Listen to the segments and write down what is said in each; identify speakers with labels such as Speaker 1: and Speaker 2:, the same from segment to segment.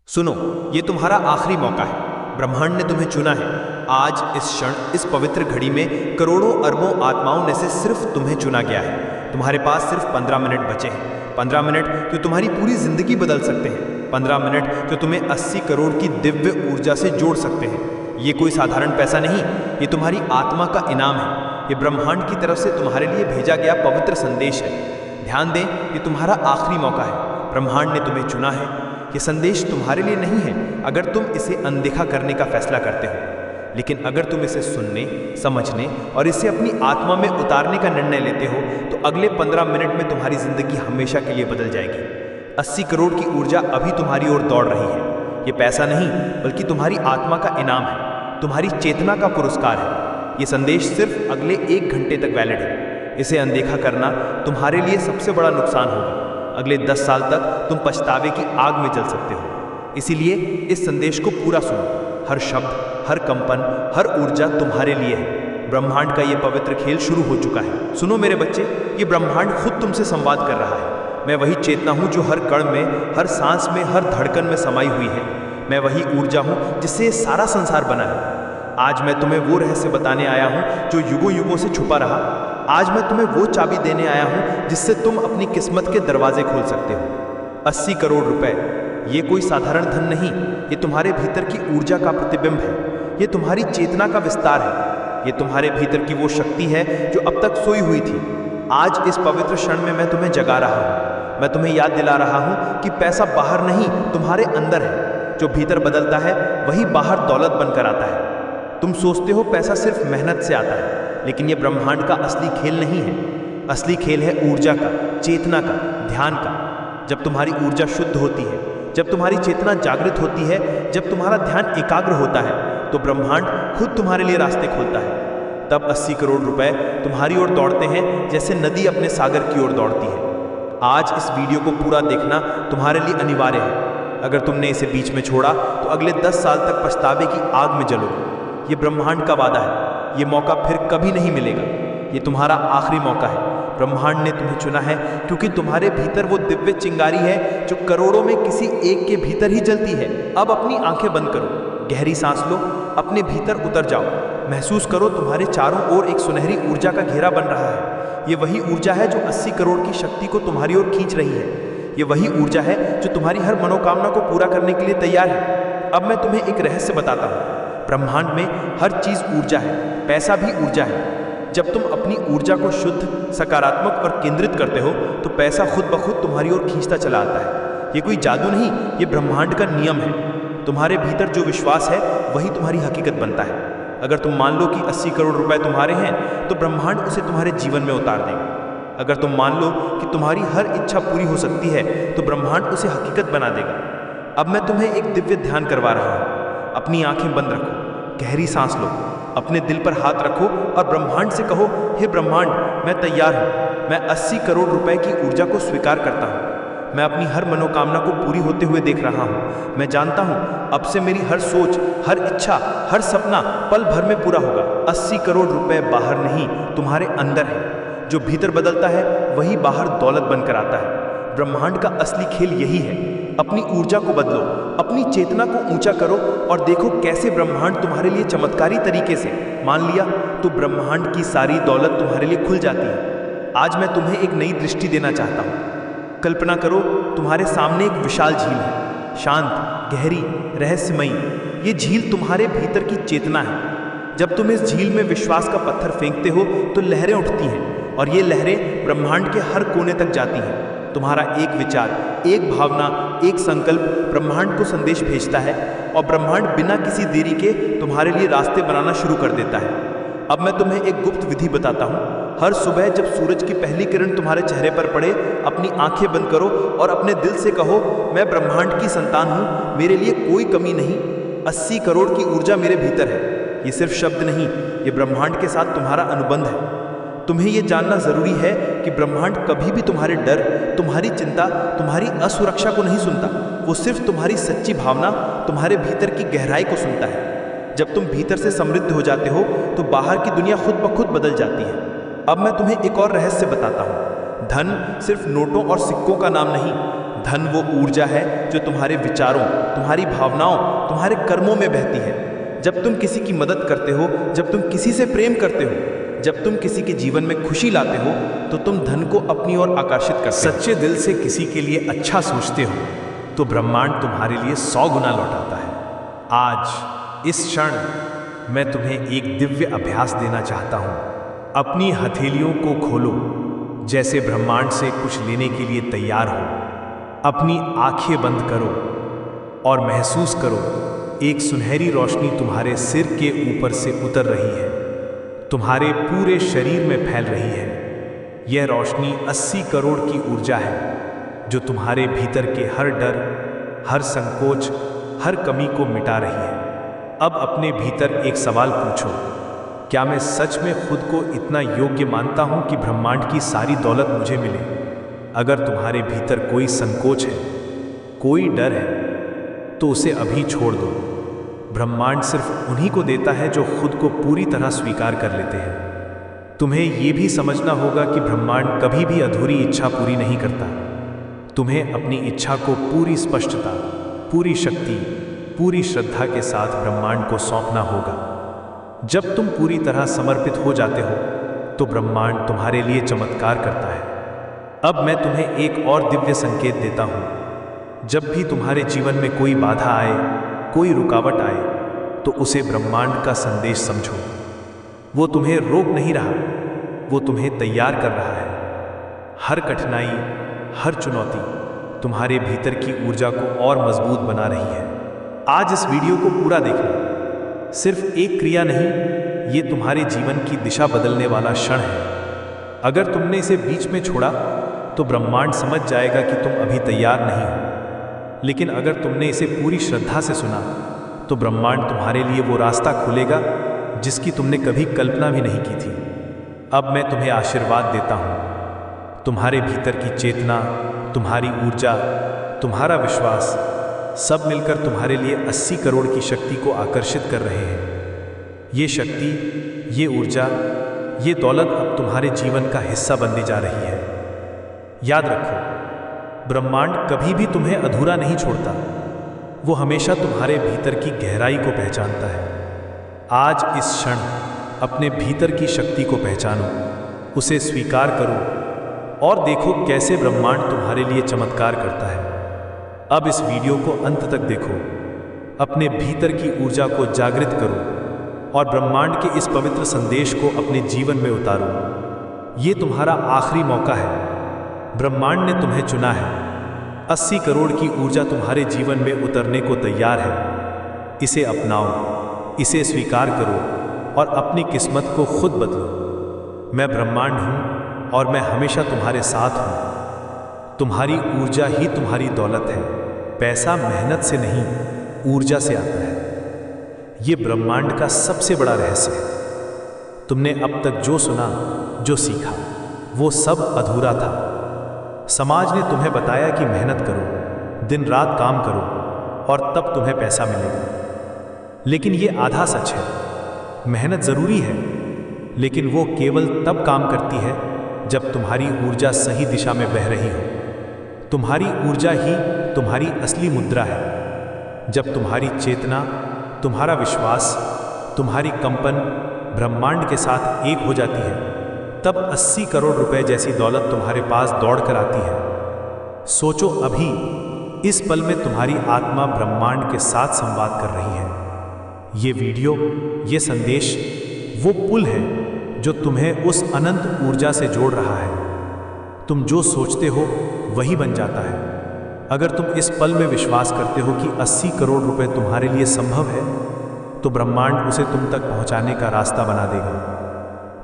Speaker 1: सुनो, ये तुम्हारा आखिरी मौका है। ब्रह्मांड ने तुम्हें चुना है। आज इस क्षण, इस पवित्र घड़ी में करोड़ों अरबों आत्माओं में से सिर्फ तुम्हें चुना गया है। तुम्हारे पास सिर्फ 15 मिनट बचे हैं। 15 मिनट जो तुम्हारी पूरी जिंदगी बदल सकते हैं। 15 मिनट जो तुम्हें 80 करोड़ की दिव्य ऊर्जा से जोड़ सकते हैं। ये कोई साधारण पैसा नहीं, ये तुम्हारी आत्मा का इनाम है। ये ब्रह्मांड की तरफ से तुम्हारे लिए भेजा गया पवित्र संदेश है। ध्यान दें, ये तुम्हारा आखिरी मौका है। ब्रह्मांड ने तुम्हें चुना है। ये संदेश तुम्हारे लिए नहीं है अगर तुम इसे अनदेखा करने का फैसला करते हो, लेकिन अगर तुम इसे सुनने, समझने और इसे अपनी आत्मा में उतारने का निर्णय लेते हो तो अगले 15 मिनट में तुम्हारी जिंदगी हमेशा के लिए बदल जाएगी। 80 करोड़ की ऊर्जा अभी तुम्हारी ओर दौड़ रही है। ये पैसा नहीं, बल्कि तुम्हारी आत्मा का इनाम है, तुम्हारी चेतना का पुरस्कार है। ये संदेश सिर्फ अगले 1 घंटे तक वैलिड है। इसे अनदेखा करना तुम्हारे लिए सबसे बड़ा नुकसान होगा। अगले 10 साल तक तुम पछतावे की आग में जल सकते हो। इसीलिए इस संदेश को पूरा सुनो। हर शब्द, हर कंपन, हर ऊर्जा तुम्हारे लिए है। ब्रह्मांड का ये पवित्र खेल शुरू हो चुका है। सुनो मेरे बच्चे, ये ब्रह्मांड खुद तुमसे संवाद कर रहा है। मैं वही चेतना हूँ जो हर कण में, हर सांस में, हर धड़कन में समाई हुई है। मैं वही ऊर्जा हूँ जिससे ये सारा संसार बना है। आज मैं तुम्हें वो रहस्य बताने आया हूँ जो युगों युगों से छुपा रहा। आज मैं तुम्हें वो चाबी देने आया हूं जिससे तुम अपनी किस्मत के दरवाजे खोल सकते हो। 80 करोड़ रुपए, ये कोई साधारण धन नहीं, ये तुम्हारे भीतर की ऊर्जा का प्रतिबिंब है। ये तुम्हारी चेतना का विस्तार है। ये तुम्हारे भीतर की वो शक्ति है जो अब तक सोई हुई थी। आज इस पवित्र क्षण में मैं तुम्हें जगा रहा हूं। मैं तुम्हें याद दिला रहा हूं कि पैसा बाहर नहीं, तुम्हारे अंदर है। जो भीतर बदलता है वही बाहर दौलत बनकर आता है। तुम सोचते हो पैसा सिर्फ मेहनत से आता है, लेकिन यह ब्रह्मांड का असली खेल नहीं है। असली खेल है ऊर्जा का, चेतना का, ध्यान का। जब तुम्हारी ऊर्जा शुद्ध होती है, जब तुम्हारी चेतना जागृत होती है, जब तुम्हारा ध्यान एकाग्र होता है, तो ब्रह्मांड खुद तुम्हारे लिए रास्ते खोलता है। तब 80 करोड़ रुपए तुम्हारी ओर दौड़ते हैं जैसे नदी अपने सागर की ओर दौड़ती है। आज इस वीडियो को पूरा देखना तुम्हारे लिए अनिवार्य है। अगर तुमने इसे बीच में छोड़ा तो अगले 10 साल तक पछतावे की आग में जलोगे। ये ब्रह्मांड का वादा है। ये मौका फिर कभी नहीं मिलेगा। ये तुम्हारा आखिरी मौका है। ब्रह्मांड ने तुम्हें चुना है क्योंकि तुम्हारे भीतर वो दिव्य चिंगारी है जो करोड़ों में किसी एक के भीतर ही जलती है। अब अपनी आंखें बंद करो, गहरी सांस लो, अपने भीतर उतर जाओ। महसूस करो तुम्हारे चारों ओर एक सुनहरी ऊर्जा का घेरा बन रहा है। ये वही ऊर्जा है जो 80 करोड़ की शक्ति को तुम्हारी ओर खींच रही है। ये वही ऊर्जा है जो तुम्हारी हर मनोकामना को पूरा करने के लिए तैयार है। अब मैं तुम्हें एक रहस्य बताता हूँ। ब्रह्मांड में हर चीज ऊर्जा है, पैसा भी ऊर्जा है। जब तुम अपनी ऊर्जा को शुद्ध, सकारात्मक और केंद्रित करते हो तो पैसा खुद ब खुद तुम्हारी ओर खींचता चला आता है। ये कोई जादू नहीं, ये ब्रह्मांड का नियम है। तुम्हारे भीतर जो विश्वास है वही तुम्हारी हकीकत बनता है। अगर तुम मान लो कि 80 करोड़ रुपए तुम्हारे हैं तो ब्रह्मांड उसे तुम्हारे जीवन में उतार देगा। अगर तुम मान लो कि तुम्हारी हर इच्छा पूरी हो सकती है तो ब्रह्मांड उसे हकीकत बना देगा। अब मैं तुम्हें एक दिव्य ध्यान करवा रहा हूँ। अपनी आंखें बंद रखो, गहरी सांस लो, अपने दिल पर हाथ रखो और ब्रह्मांड से कहो, हे ब्रह्मांड, मैं तैयार हूँ। मैं 80 करोड़ रुपए की ऊर्जा को स्वीकार करता हूँ। मैं अपनी हर मनोकामना को पूरी होते हुए देख रहा हूँ। मैं जानता हूँ अब से मेरी हर सोच, हर इच्छा, हर सपना पल भर में पूरा होगा। 80 करोड़ रुपए बाहर नहीं, तुम्हारे अंदर है। जो भीतर बदलता है वही बाहर दौलत बनकर आता है। ब्रह्मांड का असली खेल यही है। अपनी ऊर्जा को बदलो, अपनी चेतना को ऊंचा करो और देखो कैसे ब्रह्मांड तुम्हारे लिए चमत्कारी तरीके से, मान लिया तो ब्रह्मांड की सारी दौलत तुम्हारे लिए खुल जाती है। आज मैं तुम्हें एक नई दृष्टि देना चाहता हूँ। कल्पना करो तुम्हारे सामने एक विशाल झील है, शांत, गहरी, रहस्यमयी। ये झील तुम्हारे भीतर की चेतना है। जब तुम इस झील में विश्वास का पत्थर फेंकते हो तो लहरें उठती हैं और ये लहरें ब्रह्मांड के हर कोने तक जाती हैं। तुम्हारा एक विचार, एक भावना, एक संकल्प ब्रह्मांड को संदेश भेजता है और ब्रह्मांड बिना किसी देरी के तुम्हारे लिए रास्ते बनाना शुरू कर देता है। अब मैं तुम्हें एक गुप्त विधि बताता हूँ। हर सुबह जब सूरज की पहली किरण तुम्हारे चेहरे पर पड़े, अपनी आंखें बंद करो और अपने दिल से कहो, मैं ब्रह्मांड की संतान हूँ, मेरे लिए कोई कमी नहीं। 80 करोड़ की ऊर्जा मेरे भीतर है। ये सिर्फ शब्द नहीं, ये ब्रह्मांड के साथ तुम्हारा अनुबंध है। तुम्हें यह जानना जरूरी है कि ब्रह्मांड कभी भी तुम्हारे डर, तुम्हारी चिंता, तुम्हारी असुरक्षा को नहीं सुनता। वो सिर्फ तुम्हारी सच्ची भावना, तुम्हारे भीतर की गहराई को सुनता है। जब तुम भीतर से समृद्ध हो जाते हो तो बाहर की दुनिया खुद ब खुद बदल जाती है। अब मैं तुम्हें एक और रहस्य बताता हूँ। धन सिर्फ नोटों और सिक्कों का नाम नहीं, धन वो ऊर्जा है जो तुम्हारे विचारों, तुम्हारी भावनाओं, तुम्हारे कर्मों में बहती है। जब तुम किसी की मदद करते हो, जब तुम किसी से प्रेम करते हो, जब तुम किसी के जीवन में खुशी लाते हो, तो तुम धन को अपनी ओर आकर्षित करते हो। सच्चे दिल से किसी के लिए अच्छा सोचते हो तो ब्रह्मांड तुम्हारे लिए 100 गुना लौटाता है। आज इस क्षण मैं तुम्हें एक दिव्य अभ्यास देना चाहता हूं। अपनी हथेलियों को खोलो, जैसे ब्रह्मांड से कुछ लेने के लिए तैयार हो। अपनी आंखें बंद करो और महसूस करो एक सुनहरी रोशनी तुम्हारे सिर के ऊपर से उतर रही है, तुम्हारे पूरे शरीर में फैल रही है। यह रोशनी 80 करोड़ की ऊर्जा है जो तुम्हारे भीतर के हर डर, हर संकोच, हर कमी को मिटा रही है। अब अपने भीतर एक सवाल पूछो, क्या मैं सच में खुद को इतना योग्य मानता हूं कि ब्रह्मांड की सारी दौलत मुझे मिले? अगर तुम्हारे भीतर कोई संकोच है, कोई डर है, तो उसे अभी छोड़ दो। ब्रह्मांड सिर्फ उन्हीं को देता है जो खुद को पूरी तरह स्वीकार कर लेते हैं। तुम्हें यह भी समझना होगा कि ब्रह्मांड कभी भी अधूरी इच्छा पूरी नहीं करता। तुम्हें अपनी इच्छा को पूरी स्पष्टता, पूरी शक्ति, पूरी श्रद्धा के साथ ब्रह्मांड को सौंपना होगा। जब तुम पूरी तरह समर्पित हो जाते हो तो ब्रह्मांड तुम्हारे लिए चमत्कार करता है। अब मैं तुम्हें एक और दिव्य संकेत देता हूं। जब भी तुम्हारे जीवन में कोई बाधा आए, कोई रुकावट आए, तो उसे ब्रह्मांड का संदेश समझो। वो तुम्हें रोक नहीं रहा, वो तुम्हें तैयार कर रहा है। हर कठिनाई, हर चुनौती तुम्हारे भीतर की ऊर्जा को और मजबूत बना रही है। आज इस वीडियो को पूरा देखना। सिर्फ एक क्रिया नहीं, ये तुम्हारे जीवन की दिशा बदलने वाला क्षण है। अगर तुमने इसे बीच में छोड़ा तो ब्रह्मांड समझ जाएगा कि तुम अभी तैयार नहीं हो। लेकिन अगर तुमने इसे पूरी श्रद्धा से सुना तो ब्रह्मांड तुम्हारे लिए वो रास्ता खोलेगा जिसकी तुमने कभी कल्पना भी नहीं की थी। अब मैं तुम्हें आशीर्वाद देता हूँ। तुम्हारे भीतर की चेतना, तुम्हारी ऊर्जा, तुम्हारा विश्वास सब मिलकर तुम्हारे लिए 80 करोड़ की शक्ति को आकर्षित कर रहे हैं। ये शक्ति, ये ऊर्जा, ये दौलत अब तुम्हारे जीवन का हिस्सा बनने जा रही है। याद रखो, ब्रह्मांड कभी भी तुम्हें अधूरा नहीं छोड़ता। वो हमेशा तुम्हारे भीतर की गहराई को पहचानता है। आज इस क्षण अपने भीतर की शक्ति को पहचानो, उसे स्वीकार करो और देखो कैसे ब्रह्मांड तुम्हारे लिए चमत्कार करता है। अब इस वीडियो को अंत तक देखो, अपने भीतर की ऊर्जा को जागृत करो और ब्रह्मांड के इस पवित्र संदेश को अपने जीवन में उतारो। ये तुम्हारा आखिरी मौका है। ब्रह्मांड ने तुम्हें चुना है। 80 करोड़ की ऊर्जा तुम्हारे जीवन में उतरने को तैयार है। इसे अपनाओ, इसे स्वीकार करो और अपनी किस्मत को खुद बदलो। मैं ब्रह्मांड हूँ और मैं हमेशा तुम्हारे साथ हूँ। तुम्हारी ऊर्जा ही तुम्हारी दौलत है। पैसा मेहनत से नहीं, ऊर्जा से आता है। ये ब्रह्मांड का सबसे बड़ा रहस्य है। तुमने अब तक जो सुना, जो सीखा, वो सब अधूरा था। समाज ने तुम्हें बताया कि मेहनत करो, दिन रात काम करो और तब तुम्हें पैसा मिलेगा। लेकिन ये आधा सच है। मेहनत ज़रूरी है, लेकिन वो केवल तब काम करती है जब तुम्हारी ऊर्जा सही दिशा में बह रही हो। तुम्हारी ऊर्जा ही तुम्हारी असली मुद्रा है। जब तुम्हारी चेतना, तुम्हारा विश्वास, तुम्हारी कंपन ब्रह्मांड के साथ एक हो जाती है, तब 80 करोड़ रुपए जैसी दौलत तुम्हारे पास दौड़ कर आती है। सोचो, अभी इस पल में तुम्हारी आत्मा ब्रह्मांड के साथ संवाद कर रही है। ये वीडियो, ये संदेश वो पुल है जो तुम्हें उस अनंत ऊर्जा से जोड़ रहा है। तुम जो सोचते हो वही बन जाता है। अगर तुम इस पल में विश्वास करते हो कि 80 करोड़ रुपए तुम्हारे लिए संभव है, तो ब्रह्मांड उसे तुम तक पहुंचाने का रास्ता बना देगा।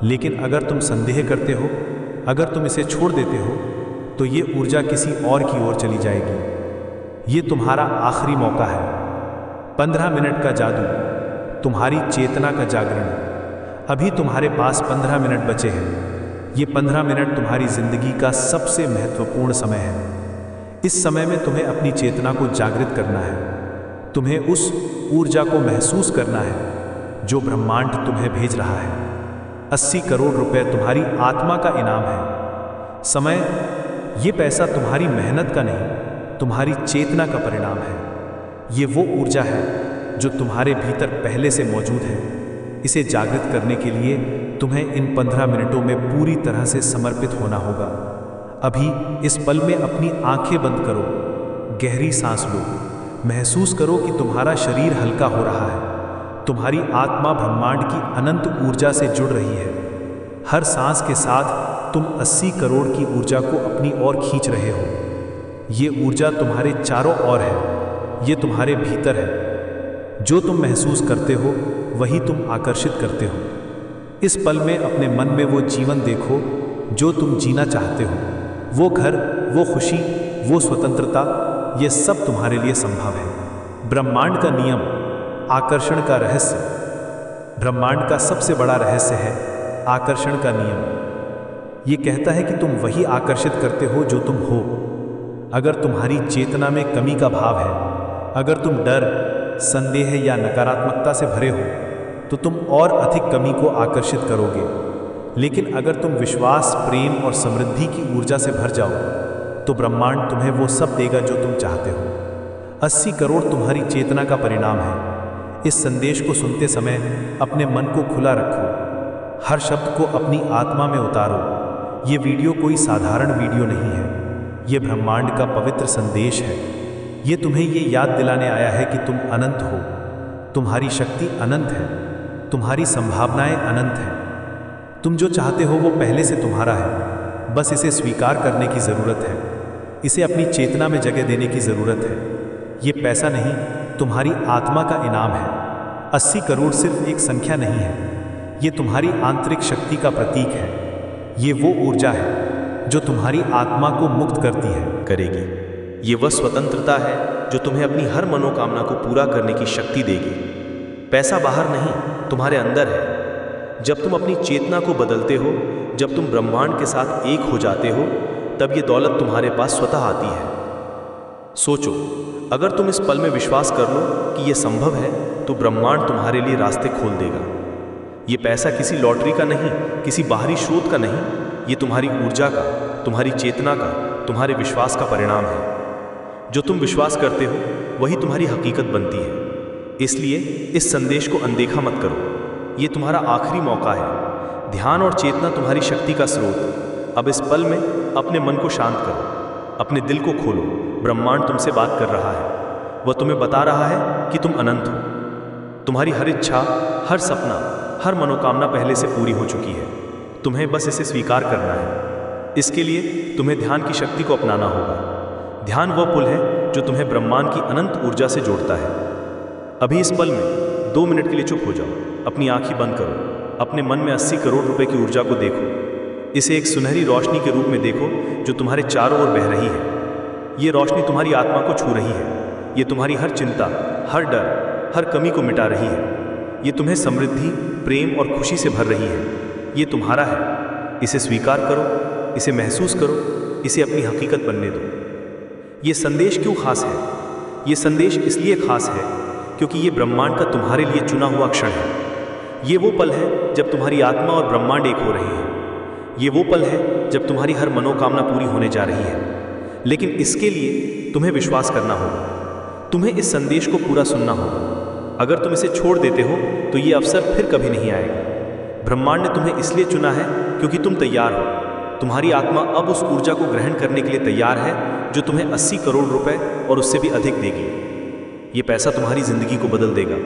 Speaker 1: लेकिन अगर तुम संदेह करते हो, अगर तुम इसे छोड़ देते हो, तो ये ऊर्जा किसी और की ओर चली जाएगी। ये तुम्हारा आखिरी मौका है। 15 मिनट का जादू, तुम्हारी चेतना का जागरण। अभी तुम्हारे पास 15 मिनट बचे हैं। ये 15 मिनट तुम्हारी जिंदगी का सबसे महत्वपूर्ण समय है। इस समय में तुम्हें अपनी चेतना को जागृत करना है। तुम्हें उस ऊर्जा को महसूस करना है जो ब्रह्मांड तुम्हें भेज रहा है। 80 करोड़ रुपए तुम्हारी आत्मा का इनाम है। समय, ये पैसा तुम्हारी मेहनत का नहीं,
Speaker 2: तुम्हारी चेतना का परिणाम है। ये वो ऊर्जा है जो तुम्हारे भीतर पहले से मौजूद है। इसे जागृत करने के लिए तुम्हें इन 15 मिनटों में पूरी तरह से समर्पित होना होगा। अभी इस पल में अपनी आंखें बंद करो, गहरी सांस लो, महसूस करो कि तुम्हारा शरीर हल्का हो रहा है। तुम्हारी आत्मा ब्रह्मांड की अनंत ऊर्जा से जुड़ रही है। हर सांस के साथ तुम 80 करोड़ की ऊर्जा को अपनी ओर खींच रहे हो। ये ऊर्जा तुम्हारे चारों ओर है, ये तुम्हारे भीतर है। जो तुम महसूस करते हो वही तुम आकर्षित करते हो। इस पल में अपने मन में वो जीवन देखो जो तुम जीना चाहते हो। वो घर, वो खुशी, वो स्वतंत्रता, ये सब तुम्हारे लिए संभव है। ब्रह्मांड का नियम, आकर्षण का रहस्य। ब्रह्मांड का सबसे बड़ा रहस्य है आकर्षण का नियम। ये कहता है कि तुम वही आकर्षित करते हो जो तुम हो। अगर तुम्हारी चेतना में कमी का भाव है, अगर तुम डर, संदेह या नकारात्मकता से भरे हो, तो तुम और अधिक कमी को आकर्षित करोगे। लेकिन अगर तुम विश्वास, प्रेम और समृद्धि की ऊर्जा से भर जाओ, तो ब्रह्मांड तुम्हें वो सब देगा जो तुम चाहते हो। 80 करोड़ तुम्हारी चेतना का परिणाम है। इस संदेश को सुनते समय अपने मन को खुला रखो। हर शब्द को अपनी आत्मा में उतारो। ये वीडियो कोई साधारण वीडियो नहीं है, ये ब्रह्मांड का पवित्र संदेश है। ये तुम्हें ये याद दिलाने आया है कि तुम अनंत हो, तुम्हारी शक्ति अनंत है, तुम्हारी संभावनाएं अनंत हैं। तुम जो चाहते हो वो पहले से तुम्हारा है, बस इसे स्वीकार करने की ज़रूरत है। इसे अपनी चेतना में जगह देने की ज़रूरत है। ये पैसा नहीं, तुम्हारी आत्मा का इनाम है। 80 करोड़ सिर्फ एक संख्या नहीं है, ये तुम्हारी आंतरिक शक्ति का प्रतीक है। ये वो ऊर्जा है जो तुम्हारी आत्मा को मुक्त करती है,
Speaker 3: करेगी। ये वह स्वतंत्रता है जो तुम्हें अपनी हर मनोकामना को पूरा करने की शक्ति देगी। पैसा बाहर नहीं, तुम्हारे अंदर है। जब तुम अपनी चेतना को बदलते हो, जब तुम ब्रह्मांड के साथ एक हो जाते हो, तब ये दौलत तुम्हारे पास स्वतः आती है। सोचो, अगर तुम इस पल में विश्वास कर लो कि यह संभव है, तो ब्रह्मांड तुम्हारे लिए रास्ते खोल देगा। ये पैसा किसी लॉटरी का नहीं, किसी बाहरी स्रोत का नहीं, ये तुम्हारी ऊर्जा का, तुम्हारी चेतना का, तुम्हारे विश्वास का परिणाम है। जो तुम विश्वास करते हो वही तुम्हारी हकीकत बनती है। इसलिए इस संदेश को अनदेखा मत करो। ये तुम्हारा आखिरी मौका है। ध्यान और चेतना तुम्हारी शक्ति का स्रोत। अब इस पल में अपने मन को शांत करो, अपने दिल को खोलो। ब्रह्मांड तुमसे बात कर रहा है। वह तुम्हें बता रहा है कि तुम अनंत हो। तुम्हारी हर इच्छा, हर सपना, हर मनोकामना पहले से पूरी हो चुकी है। तुम्हें बस इसे स्वीकार करना है। इसके लिए तुम्हें ध्यान की शक्ति को अपनाना होगा। ध्यान वह पुल है जो तुम्हें ब्रह्मांड की अनंत ऊर्जा से जोड़ता है। अभी इस पल में 2 मिनट के लिए चुप हो जाओ, अपनी आंखें बंद करो, अपने मन में 80 करोड़ रुपए की ऊर्जा को देखो। इसे एक सुनहरी रोशनी के रूप में देखो जो तुम्हारे चारों ओर बह रही है। ये रोशनी तुम्हारी आत्मा को छू रही है। ये तुम्हारी हर चिंता, हर डर, हर कमी को मिटा रही है। ये तुम्हें समृद्धि, प्रेम और खुशी से भर रही है। ये तुम्हारा है। इसे स्वीकार करो, इसे महसूस करो, इसे अपनी हकीकत बनने दो। ये संदेश क्यों खास है? ये संदेश इसलिए खास है क्योंकि ये ब्रह्मांड का तुम्हारे लिए चुना हुआ क्षण है। ये वो पल है जब तुम्हारी आत्मा और ब्रह्मांड एक हो रहे हैं। ये वो पल है जब तुम्हारी हर मनोकामना पूरी होने जा रही है। लेकिन इसके लिए तुम्हें विश्वास करना होगा। तुम्हें इस संदेश को पूरा सुनना होगा। अगर तुम इसे छोड़ देते हो तो ये अवसर फिर कभी नहीं आएगा। ब्रह्मांड ने तुम्हें इसलिए चुना है क्योंकि तुम तैयार हो। तुम्हारी आत्मा अब उस ऊर्जा को ग्रहण करने के लिए तैयार है जो तुम्हें 80 करोड़ रुपए और उससे भी अधिक देगी। ये पैसा तुम्हारी जिंदगी को बदल देगा।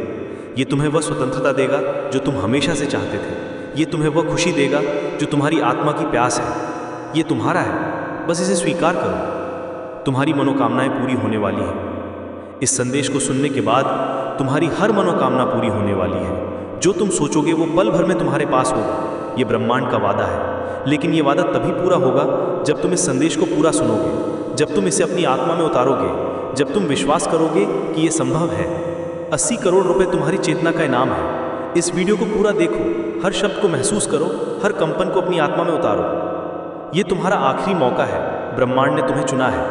Speaker 3: ये तुम्हें वह स्वतंत्रता देगा जो तुम हमेशा से चाहते थे। ये तुम्हें वह खुशी देगा जो तुम्हारी आत्मा की प्यास है। ये तुम्हारा है, बस इसे स्वीकार करो। तुम्हारी मनोकामनाएं पूरी होने वाली हैं। इस संदेश को सुनने के बाद तुम्हारी हर मनोकामना पूरी होने वाली है। जो तुम सोचोगे वो पल भर में तुम्हारे पास होगा। ये ब्रह्मांड का वादा है। लेकिन ये वादा तभी पूरा होगा जब तुम इस संदेश को पूरा सुनोगे, जब तुम इसे अपनी आत्मा में उतारोगे, जब तुम विश्वास करोगे कि ये संभव है। 80 करोड़ रुपए तुम्हारी चेतना का इनाम है। इस वीडियो को पूरा देखो, हर शब्द को महसूस करो, हर कंपन को अपनी आत्मा में उतारो। ये तुम्हारा आखिरी मौका है। ब्रह्मांड ने तुम्हें चुना है।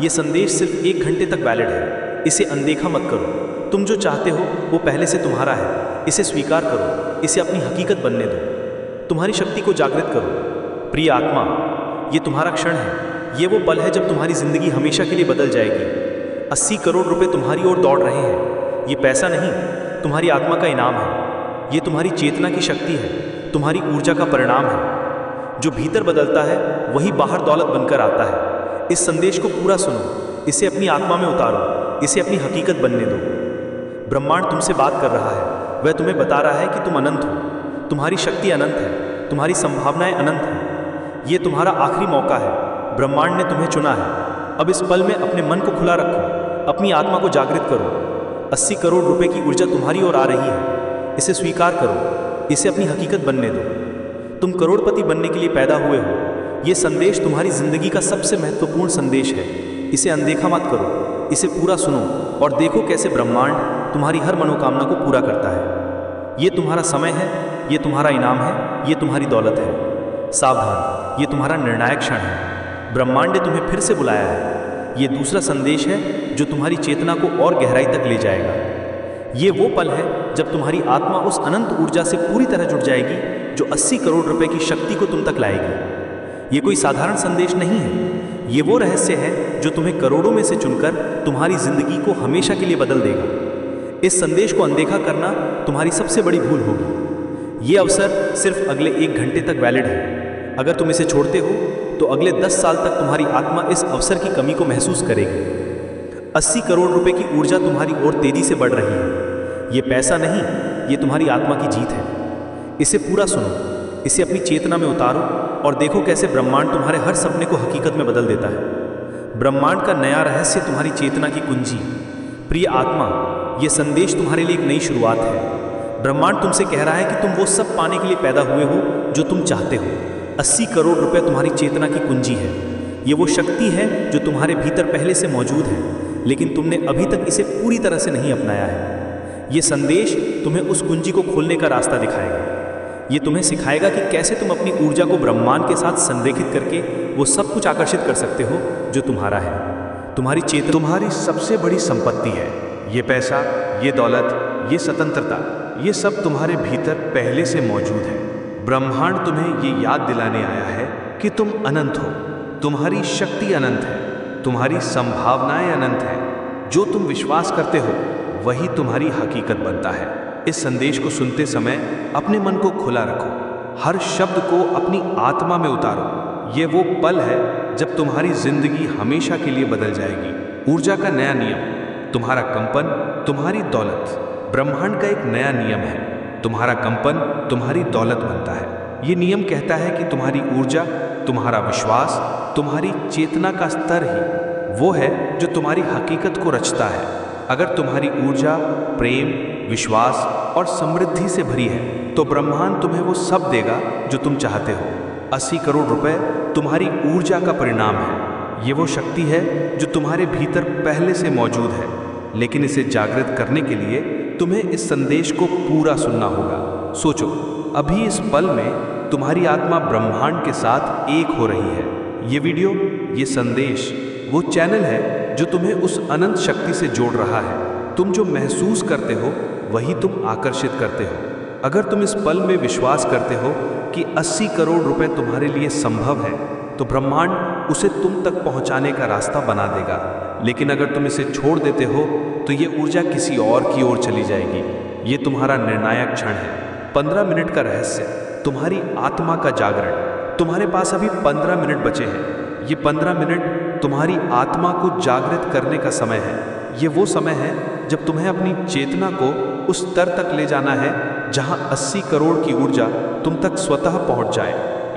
Speaker 3: ये संदेश सिर्फ 1 घंटे तक वैलिड है। इसे अनदेखा मत करो। तुम जो चाहते हो वो पहले से तुम्हारा है। इसे स्वीकार करो, इसे अपनी हकीकत बनने दो। तुम्हारी शक्ति को जागृत करो। प्रिय आत्मा, ये तुम्हारा क्षण है। ये वो पल है जब तुम्हारी जिंदगी हमेशा के लिए बदल जाएगी। 80 करोड़ रुपए तुम्हारी ओर दौड़ रहे हैं। ये पैसा नहीं, तुम्हारी आत्मा का इनाम है। ये तुम्हारी चेतना की शक्ति है, तुम्हारी ऊर्जा का परिणाम है। जो भीतर बदलता है वही बाहर दौलत बनकर आता है। इस संदेश को पूरा सुनो, इसे अपनी आत्मा में उतारो, इसे अपनी हकीकत बनने दो। ब्रह्मांड तुमसे बात कर रहा है। वह तुम्हें बता रहा है कि तुम अनंत हो, तुम्हारी शक्ति अनंत है, तुम्हारी संभावनाएं अनंत हैं। ये तुम्हारा आखिरी मौका है। ब्रह्मांड ने तुम्हें चुना है। अब इस पल में अपने मन को खुला रखो, अपनी आत्मा को जागृत करो। 80 करोड़ रुपए की ऊर्जा तुम्हारी ओर आ रही है। इसे स्वीकार करो, इसे अपनी हकीकत बनने दो। तुम करोड़पति बनने के लिए पैदा हुए हो। ये संदेश तुम्हारी जिंदगी का सबसे महत्वपूर्ण संदेश है। इसे अनदेखा मत करो, इसे पूरा सुनो और देखो कैसे ब्रह्मांड तुम्हारी हर मनोकामना को पूरा करता है। ये तुम्हारा समय है, ये तुम्हारा इनाम है, ये तुम्हारी दौलत है। सावधान, ये तुम्हारा निर्णायक क्षण है। ब्रह्मांड ने तुम्हें फिर से बुलाया है। ये दूसरा संदेश है जो तुम्हारी चेतना को और गहराई तक ले जाएगा। ये वो पल है जब तुम्हारी आत्मा उस अनंत ऊर्जा से पूरी तरह जुड़ जाएगी जो 80 करोड़ रुपए की शक्ति को तुम तक लाएगी। ये कोई साधारण संदेश नहीं है। ये वो रहस्य है जो तुम्हें करोड़ों में से चुनकर तुम्हारी जिंदगी को हमेशा के लिए बदल देगा। इस संदेश को अनदेखा करना तुम्हारी सबसे बड़ी भूल होगी। ये अवसर सिर्फ अगले 1 घंटे तक वैलिड है। अगर तुम इसे छोड़ते हो तो अगले 10 साल तक तुम्हारी आत्मा इस अवसर की कमी को महसूस करेगी। 80 करोड़ रुपए की ऊर्जा तुम्हारी ओर तेजी से बढ़ रही है। ये पैसा नहीं, ये तुम्हारी आत्मा की जीत है। इसे पूरा सुनो, इसे अपनी चेतना में उतारो और देखो कैसे ब्रह्मांड तुम्हारे हर सपने को हकीकत में बदल देता है। ब्रह्मांड का नया रहस्य तुम्हारी चेतना की कुंजी। प्रिय आत्मा, ये संदेश तुम्हारे लिए एक नई शुरुआत है। ब्रह्मांड तुमसे कह रहा है कि तुम वो सब पाने के लिए पैदा हुए हो जो तुम चाहते हो। 80 करोड़ रुपए तुम्हारी चेतना की कुंजी है। ये वो शक्ति है जो तुम्हारे भीतर पहले से मौजूद है, लेकिन तुमने अभी तक इसे पूरी तरह से नहीं अपनाया है। ये संदेश तुम्हें उस कुंजी को खोलने का रास्ता दिखाएगा। ये तुम्हें सिखाएगा कि कैसे तुम अपनी ऊर्जा को ब्रह्मांड के साथ संरेखित करके वो सब कुछ आकर्षित कर सकते हो जो तुम्हारा है। तुम्हारी चेतना
Speaker 1: तुम्हारी सबसे बड़ी संपत्ति है। ये पैसा, ये दौलत, ये स्वतंत्रता, ये सब तुम्हारे भीतर पहले से मौजूद है। ब्रह्मांड तुम्हें ये याद दिलाने आया है कि तुम अनंत हो, तुम्हारी शक्ति अनंत है, तुम्हारी संभावनाएं अनंत हैं। जो तुम विश्वास करते हो वही तुम्हारी हकीकत बनता है। इस संदेश को सुनते समय अपने मन को खुला रखो, हर शब्द को अपनी आत्मा में उतारो। ये वो पल है जब तुम्हारी जिंदगी हमेशा के लिए बदल जाएगी। ऊर्जा का नया नियम, तुम्हारा कंपन तुम्हारी दौलत। ब्रह्मांड का एक नया नियम है, तुम्हारा कंपन तुम्हारी दौलत बनता है। ये नियम कहता है कि तुम्हारी ऊर्जा, तुम्हारा विश्वास, तुम्हारी चेतना का स्तर ही वो है जो तुम्हारी हकीकत को रचता है। अगर तुम्हारी ऊर्जा प्रेम, विश्वास और समृद्धि से भरी है तो ब्रह्मांड तुम्हें वो सब देगा जो तुम चाहते हो। 80 करोड़ रुपए तुम्हारी ऊर्जा का परिणाम है। ये वो शक्ति है जो तुम्हारे भीतर पहले से मौजूद है, लेकिन इसे जागृत करने के लिए तुम्हें इस संदेश को पूरा सुनना होगा। सोचो, अभी इस पल में तुम्हारी आत्मा ब्रह्मांड के साथ एक हो रही है। ये वीडियो, ये संदेश वो चैनल है जो तुम्हें उस अनंत शक्ति से जोड़ रहा है। तुम जो महसूस करते हो वही तुम आकर्षित करते हो। अगर तुम इस पल में विश्वास करते हो कि 80 करोड़ रुपए तुम्हारे लिए संभव है तो ब्रह्मांड उसे तुम तक पहुंचाने का रास्ता बना देगा। लेकिन अगर तुम इसे छोड़ देते हो तो ये ऊर्जा किसी और की ओर चली जाएगी। ये तुम्हारा निर्णायक क्षण है। 15 मिनट का रहस्य, तुम्हारी आत्मा का जागरण। तुम्हारे पास अभी 15 मिनट बचे हैं। ये 15 मिनट तुम्हारी आत्मा को जागृत करने का समय है। ये वो समय है जब तुम्हें अपनी चेतना को उस स्तर तक ले जाना है जहां 80 करोड़ की ऊर्जा तुम तक स्वतः पहुंच जाए।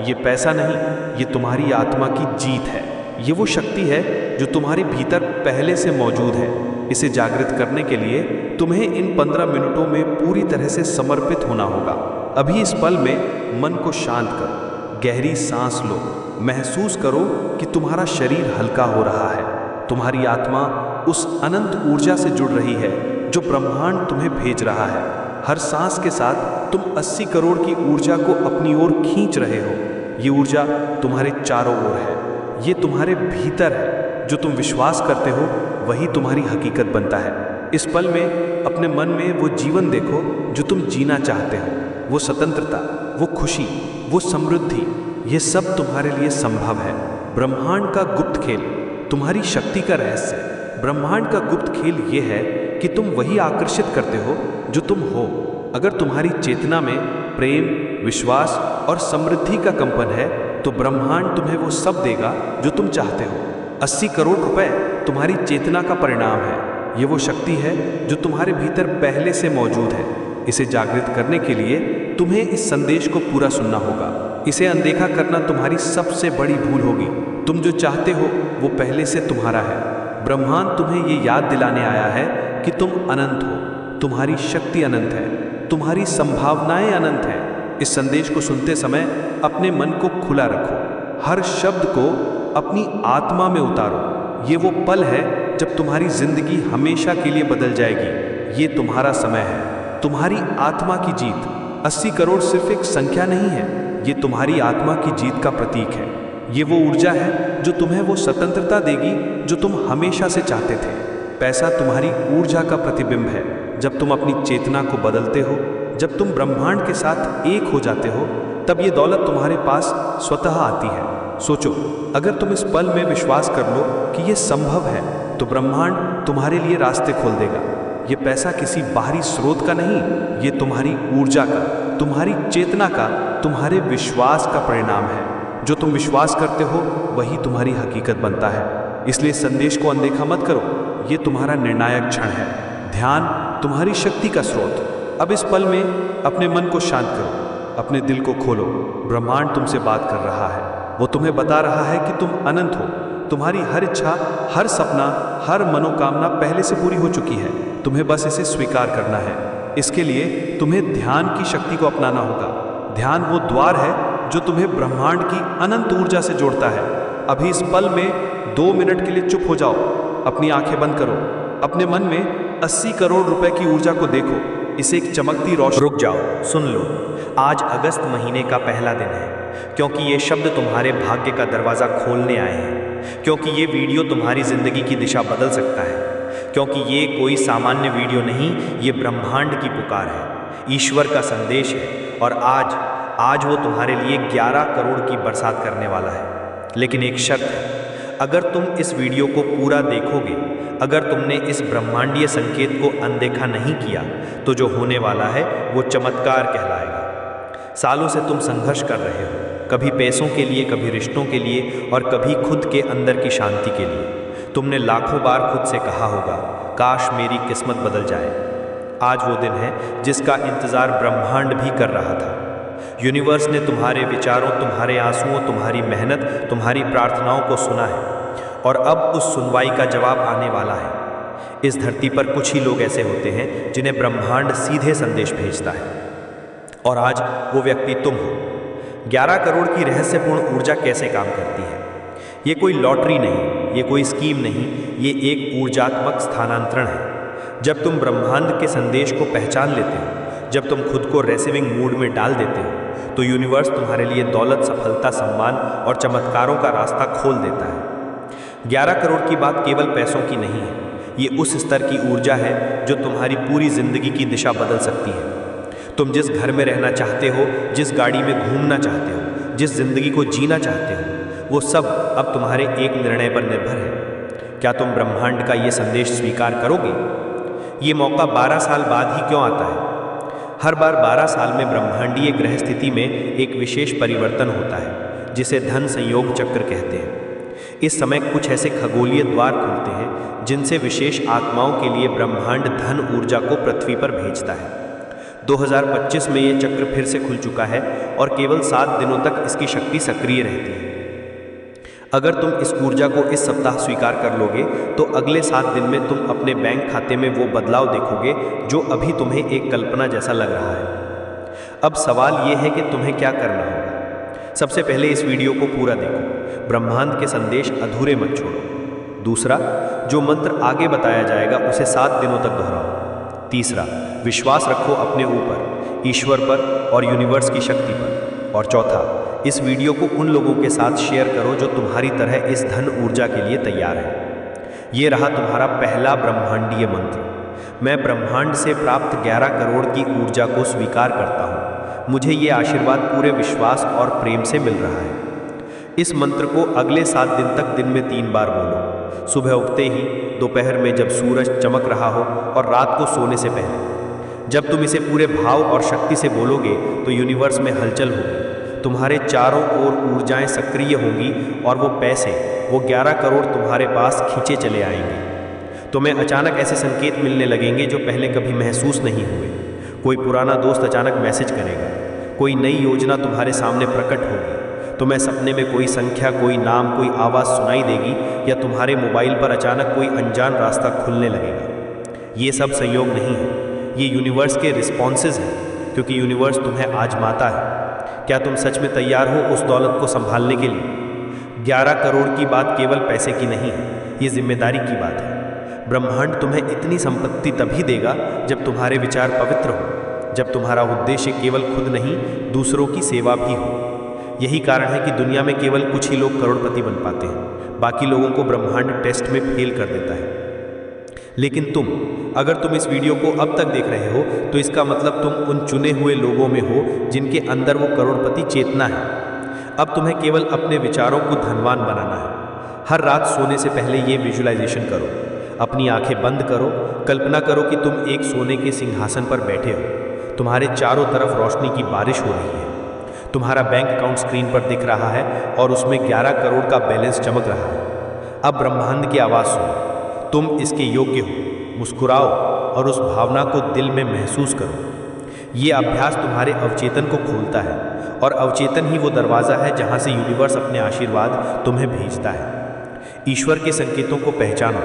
Speaker 1: ये पैसा नहीं, ये तुम्हारी आत्मा की जीत है। ये वो शक्ति है जो तुम्हारे भीतर पहले से मौजूद है। इसे जागृत करने के लिए तुम्हें इन 15 मिनटों में पूरी तरह से समर्पित होना होगा। अभी इस पल में मन को शांत करो, गहरी सांस लो, महसूस करो कि तुम्हारा शरीर हल्का हो रहा है। तुम्हारी आत्मा उस अनंत ऊर्जा से जुड़ रही है जो ब्रह्मांड तुम्हें भेज रहा है। हर सांस के साथ तुम 80 करोड़ की ऊर्जा को अपनी ओर खींच रहे हो। ये ऊर्जा तुम्हारे चारों ओर है, ये तुम्हारे भीतर है। जो तुम विश्वास करते हो वही तुम्हारी हकीकत बनता है। इस पल में अपने मन में वो जीवन देखो जो तुम जीना चाहते हो। वो स्वतंत्रता, वो खुशी, वो समृद्धि, ये सब तुम्हारे लिए संभव है।
Speaker 2: ब्रह्मांड का गुप्त खेल, तुम्हारी शक्ति का रहस्य। ब्रह्मांड का गुप्त खेल ये है कि तुम वही आकर्षित करते हो जो तुम हो। अगर तुम्हारी चेतना में प्रेम, विश्वास और समृद्धि का कंपन है तो ब्रह्मांड तुम्हें वो सब देगा जो तुम चाहते हो। 80 करोड़ रुपए तुम्हारी चेतना का परिणाम है। ये वो शक्ति है जो तुम्हारे भीतर पहले से मौजूद है। इसे जागृत करने के लिए तुम्हें इस संदेश को पूरा सुनना होगा। इसे अनदेखा करना तुम्हारी सबसे बड़ी भूल होगी। तुम जो चाहते हो वो पहले से तुम्हारा है। ब्रह्मांड तुम्हें ये याद दिलाने आया है कि तुम अनंत हो, तुम्हारी शक्ति अनंत है, तुम्हारी संभावनाएं अनंत हैं। इस संदेश को सुनते समय अपने मन को खुला रखो, हर शब्द को अपनी आत्मा में उतारो। ये वो पल है जब तुम्हारी जिंदगी हमेशा के लिए बदल जाएगी। ये तुम्हारा समय है, तुम्हारी आत्मा की जीत। 80 करोड़ सिर्फ एक संख्या नहीं है, ये तुम्हारी आत्मा की जीत का प्रतीक है। ये वो ऊर्जा है जो तुम्हें वो स्वतंत्रता देगी जो तुम हमेशा से चाहते थे। पैसा तुम्हारी ऊर्जा का प्रतिबिंब है। जब तुम अपनी चेतना को बदलते हो, जब तुम ब्रह्मांड के साथ एक हो जाते हो, तब ये दौलत तुम्हारे पास स्वतः आती है। सोचो, अगर तुम इस पल में विश्वास कर लो कि ये संभव है तो ब्रह्मांड तुम्हारे लिए रास्ते खोल देगा। ये पैसा किसी बाहरी स्रोत का नहीं, ये तुम्हारी ऊर्जा का, तुम्हारी चेतना का, तुम्हारे विश्वास का परिणाम है। जो तुम विश्वास करते हो वही तुम्हारी हकीकत बनता है। इसलिए इस संदेश को अनदेखा मत करो, ये तुम्हारा निर्णायक क्षण है। ध्यान तुम्हारी शक्ति का स्रोत। अब इस पल में अपने मन को शांत करो, अपने दिल को खोलो। ब्रह्मांड तुमसे बात कर रहा है। वो तुम्हें बता रहा है कि तुम अनंत हो। तुम्हारी हर इच्छा, हर सपना, हर मनोकामना पहले से पूरी हो चुकी है। तुम्हें बस इसे स्वीकार करना है। इसके लिए तुम्हें ध्यान की शक्ति को अपनाना होगा। ध्यान वो द्वार है जो तुम्हें ब्रह्मांड की अनंत ऊर्जा से जोड़ता है। अभी इस पल में 2 मिनट के लिए चुप हो जाओ, अपनी आंखें बंद करो, अपने मन में 80 करोड़ रुपए की ऊर्जा को देखो। इसे एक चमकती रोशनी।
Speaker 1: रुक जाओ, सुन लो। आज अगस्त महीने का पहला दिन है, क्योंकि ये शब्द तुम्हारे भाग्य का दरवाज़ा खोलने आए हैं। क्योंकि ये वीडियो तुम्हारी ज़िंदगी की दिशा बदल सकता है। क्योंकि ये कोई सामान्य वीडियो नहीं, ये ब्रह्मांड की पुकार है, ईश्वर का संदेश है। और आज वो तुम्हारे लिए 11 करोड़ की बरसात करने वाला है। लेकिन एक शर्त है, अगर तुम इस वीडियो को पूरा देखोगे, अगर तुमने इस ब्रह्मांडीय संकेत को अनदेखा नहीं किया, तो जो होने वाला है वो चमत्कार कहलाएगा। सालों से तुम संघर्ष कर रहे हो, कभी पैसों के लिए, कभी रिश्तों के लिए और कभी खुद के अंदर की शांति के लिए। तुमने लाखों बार खुद से कहा होगा, काश मेरी किस्मत बदल जाए। आज वो दिन है जिसका इंतज़ार ब्रह्मांड भी कर रहा था। यूनिवर्स ने तुम्हारे विचारों, तुम्हारे आंसुओं, तुम्हारी मेहनत, तुम्हारी प्रार्थनाओं को सुना है और अब उस सुनवाई का जवाब आने वाला है। इस धरती पर कुछ ही लोग ऐसे होते हैं जिन्हें ब्रह्मांड सीधे संदेश भेजता है, और आज वो व्यक्ति तुम हो। 11 करोड़ की रहस्यपूर्ण ऊर्जा कैसे काम करती है? ये कोई लॉटरी नहीं, ये कोई स्कीम नहीं, ये एक ऊर्जात्मक स्थानांतरण है। जब तुम ब्रह्मांड के संदेश को पहचान लेते हो, जब तुम खुद को रिसीविंग मूड में डाल देते हो, तो यूनिवर्स तुम्हारे लिए दौलत, सफलता, सम्मान और चमत्कारों का रास्ता खोल देता है। 11 करोड़ की बात केवल पैसों की नहीं है, ये उस स्तर की ऊर्जा है जो तुम्हारी पूरी जिंदगी की दिशा बदल सकती है। तुम जिस घर में रहना चाहते हो, जिस गाड़ी में घूमना चाहते हो, जिस जिंदगी को जीना चाहते हो, वो सब अब तुम्हारे एक निर्णय पर निर्भर है। क्या तुम ब्रह्मांड का ये संदेश स्वीकार करोगे? ये मौका 12 साल बाद ही क्यों आता है? हर बार 12 साल में ब्रह्मांडीय ग्रह स्थिति में एक विशेष परिवर्तन होता है, जिसे धन संयोग चक्र कहते हैं। इस समय कुछ ऐसे खगोलीय द्वार खुलते हैं जिनसे विशेष आत्माओं के लिए ब्रह्मांड धन ऊर्जा को पृथ्वी पर भेजता है। 2025 में ये चक्र फिर से खुल चुका है और केवल 7 दिनों तक इसकी शक्ति सक्रिय रहती है। अगर तुम इस ऊर्जा को इस सप्ताह स्वीकार कर लोगे तो अगले 7 दिन में तुम अपने बैंक खाते में वो बदलाव देखोगे जो अभी तुम्हें एक कल्पना जैसा लग रहा है। अब सवाल ये है कि तुम्हें क्या करना होगा। सबसे पहले इस वीडियो को पूरा देखो, ब्रह्मांड के संदेश अधूरे मत छोड़ो। दूसरा, जो मंत्र आगे बताया जाएगा उसे 7 दिनों तक दोहराओ। तीसरा, विश्वास रखो अपने ऊपर, ईश्वर पर और यूनिवर्स की शक्ति पर। और चौथा, इस वीडियो को उन लोगों के साथ शेयर करो जो तुम्हारी तरह इस धन ऊर्जा के लिए तैयार है। ये रहा तुम्हारा पहला ब्रह्मांडीय मंत्र। मैं ब्रह्मांड से प्राप्त 11 करोड़ की ऊर्जा को स्वीकार करता हूँ। मुझे ये आशीर्वाद पूरे विश्वास और प्रेम से मिल रहा है।
Speaker 3: इस मंत्र को अगले 7 दिन तक दिन में 3 बार बोलो, सुबह उठते ही, दोपहर में जब सूरज चमक रहा हो और रात को सोने से पहले। जब तुम इसे पूरे भाव और शक्ति से बोलोगे तो यूनिवर्स में हलचल होगी, तुम्हारे चारों ओर ऊर्जाएं सक्रिय होंगी और वो पैसे, वो 11 करोड़ तुम्हारे पास खींचे चले आएंगे। तुम्हें अचानक ऐसे संकेत मिलने लगेंगे जो पहले कभी महसूस नहीं हुए। कोई पुराना दोस्त अचानक मैसेज करेगा, कोई नई योजना तुम्हारे सामने प्रकट होगी, तुम्हें सपने में कोई संख्या, कोई नाम, कोई आवाज़ सुनाई देगी, या तुम्हारे मोबाइल पर अचानक कोई अनजान रास्ता खुलने लगेगा। ये सब संयोग नहीं है, ये यूनिवर्स के रिस्पॉन्सेज हैं, क्योंकि यूनिवर्स तुम्हें आजमाता है। क्या तुम सच में तैयार हो उस दौलत को संभालने के लिए? 11 करोड़ की बात केवल पैसे की नहीं है, ये जिम्मेदारी की बात है। ब्रह्मांड तुम्हें इतनी संपत्ति तभी देगा जब तुम्हारे विचार पवित्र हो, जब तुम्हारा उद्देश्य केवल खुद नहीं, दूसरों की सेवा भी हो। यही कारण है कि दुनिया में केवल कुछ ही लोग करोड़पति बन पाते हैं, बाकी लोगों को ब्रह्मांड टेस्ट में फेल कर देता है। लेकिन तुम, अगर तुम इस वीडियो को अब तक देख रहे हो तो इसका मतलब तुम उन चुने हुए लोगों में हो जिनके अंदर वो करोड़पति चेतना है। अब तुम्हें केवल अपने विचारों को धनवान बनाना है। हर रात सोने से पहले ये विजुअलाइजेशन करो, अपनी आंखें बंद करो, कल्पना करो कि तुम एक सोने के सिंहासन पर बैठे हो, तुम्हारे चारों तरफ रोशनी की बारिश हो रही है, तुम्हारा बैंक अकाउंट स्क्रीन पर दिख रहा है और उसमें 11 करोड़ का बैलेंस चमक रहा है। अब ब्रह्मांड की आवाज़ सुनो, तुम इसके योग्य हो, मुस्कुराओ और उस भावना को दिल में महसूस करो। ये अभ्यास तुम्हारे अवचेतन को खोलता है और अवचेतन ही वो दरवाज़ा है जहाँ से यूनिवर्स अपने आशीर्वाद तुम्हें भेजता है। ईश्वर के संकेतों को पहचानो।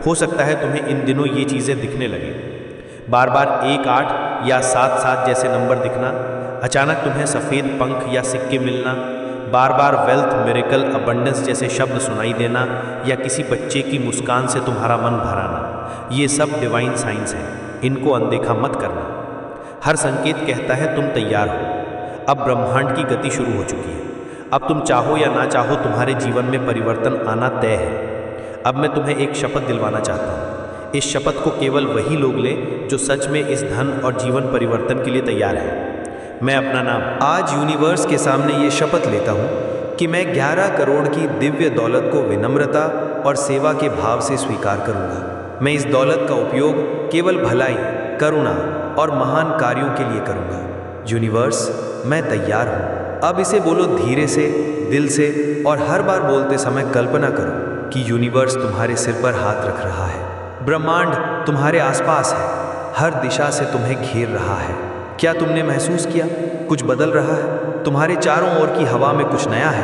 Speaker 3: हो सकता है तुम्हें इन दिनों ये चीज़ें दिखने लगे, बार बार 1, 8 या 7, 7 जैसे नंबर दिखना, अचानक तुम्हें सफ़ेद पंख या सिक्के मिलना, बार बार वेल्थ, मिरेकल, अबंडेंस जैसे शब्द सुनाई देना, या किसी बच्चे की मुस्कान से तुम्हारा मन भर आना। ये सब डिवाइन साइंस हैं, इनको अनदेखा मत करना। हर संकेत कहता है तुम तैयार हो। अब ब्रह्मांड की गति शुरू हो चुकी है। अब तुम चाहो या ना चाहो तुम्हारे जीवन में परिवर्तन आना तय है। अब मैं तुम्हें एक शपथ दिलवाना चाहता हूँ। इस शपथ को केवल वही लोग लें जो सच में इस धन और जीवन परिवर्तन के लिए तैयार हैं। मैं अपना नाम आज यूनिवर्स के सामने ये शपथ लेता हूँ कि मैं 11 करोड़ की दिव्य दौलत को विनम्रता और सेवा के भाव से स्वीकार करूँगा। मैं इस दौलत का उपयोग केवल भलाई, करुणा और महान कार्यों के लिए करूँगा। यूनिवर्स, मैं तैयार हूँ। अब इसे बोलो धीरे से, दिल से, और हर बार बोलते समय कल्पना करो कि यूनिवर्स तुम्हारे सिर पर हाथ रख रहा है। ब्रह्मांड तुम्हारे आसपास है, हर दिशा से तुम्हें घेर रहा है। क्या तुमने महसूस किया कुछ बदल रहा है? तुम्हारे चारों ओर की हवा में कुछ नया है।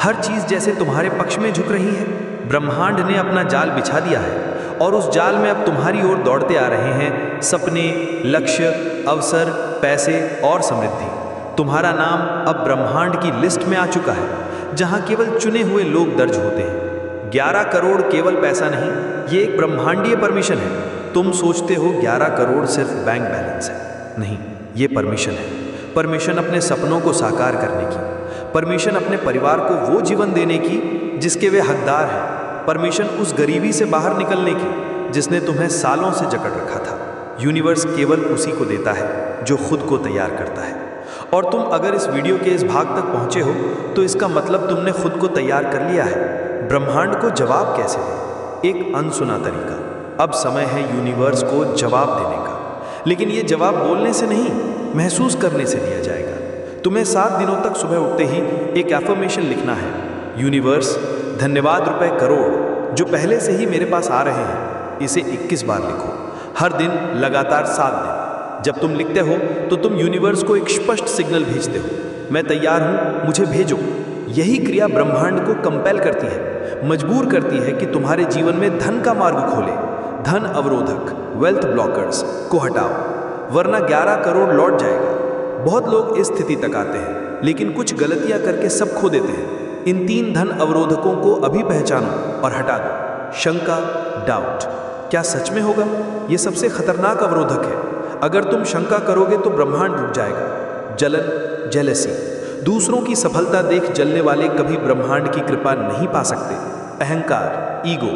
Speaker 3: हर चीज जैसे तुम्हारे पक्ष में झुक रही है। ब्रह्मांड ने अपना जाल बिछा दिया है और उस जाल में अब तुम्हारी ओर दौड़ते आ रहे हैं सपने, लक्ष्य, अवसर, पैसे और समृद्धि। तुम्हारा नाम अब ब्रह्मांड की लिस्ट में आ चुका है, जहां केवल चुने हुए लोग दर्ज होते हैं। 11 करोड़ केवल पैसा नहीं, ये एक ब्रह्मांडीय परमिशन है। तुम सोचते हो 11 करोड़ सिर्फ बैंक बैलेंस है, नहीं, ये परमिशन है। परमिशन अपने सपनों को साकार करने की, परमिशन अपने परिवार को वो जीवन देने की जिसके वे हकदार हैं, परमिशन उस गरीबी से बाहर निकलने की जिसने तुम्हें सालों से जकड़ रखा था। यूनिवर्स केवल उसी को देता है जो खुद को तैयार करता है। और तुम अगर इस वीडियो के इस भाग तक पहुंचे हो तो इसका मतलब तुमने खुद को तैयार कर लिया है। ब्रह्मांड को जवाब कैसे दें? एक अनसुना तरीका। अब समय है यूनिवर्स को जवाब देने का, लेकिन ये जवाब बोलने से नहीं, महसूस करने से दिया जाएगा। तुम्हें 7 दिनों तक सुबह उठते ही एक एफर्मेशन लिखना है। यूनिवर्स, धन्यवाद रुपए करोड़ जो पहले से ही मेरे पास आ रहे हैं। इसे 21 बार लिखो, हर दिन लगातार 7 दिन। जब तुम लिखते हो तो तुम यूनिवर्स को एक स्पष्ट सिग्नल भेजते हो, मैं तैयार हूं, मुझे भेजो। यही क्रिया ब्रह्मांड को कंपेल करती है, मजबूर करती है कि तुम्हारे जीवन में धन का मार्ग खोले। धन अवरोधक, वेल्थ ब्लॉकर्स को हटाओ, वरना 11 करोड़ लौट जाएगा। बहुत लोग इस स्थिति तक आते हैं, लेकिन कुछ गलतियां करके सब खो देते हैं। इन 3 धन अवरोधकों को अभी पहचानो और हटा दो। शंका, डाउट, क्या सच में होगा? यह सबसे खतरनाक अवरोधक है। अगर तुम शंका करोगे तो ब्रह्मांड रुक जाएगा। जलन, जेलसी, दूसरों की सफलता देख जलने वाले कभी ब्रह्मांड की कृपा नहीं पा सकते। अहंकार, ईगो,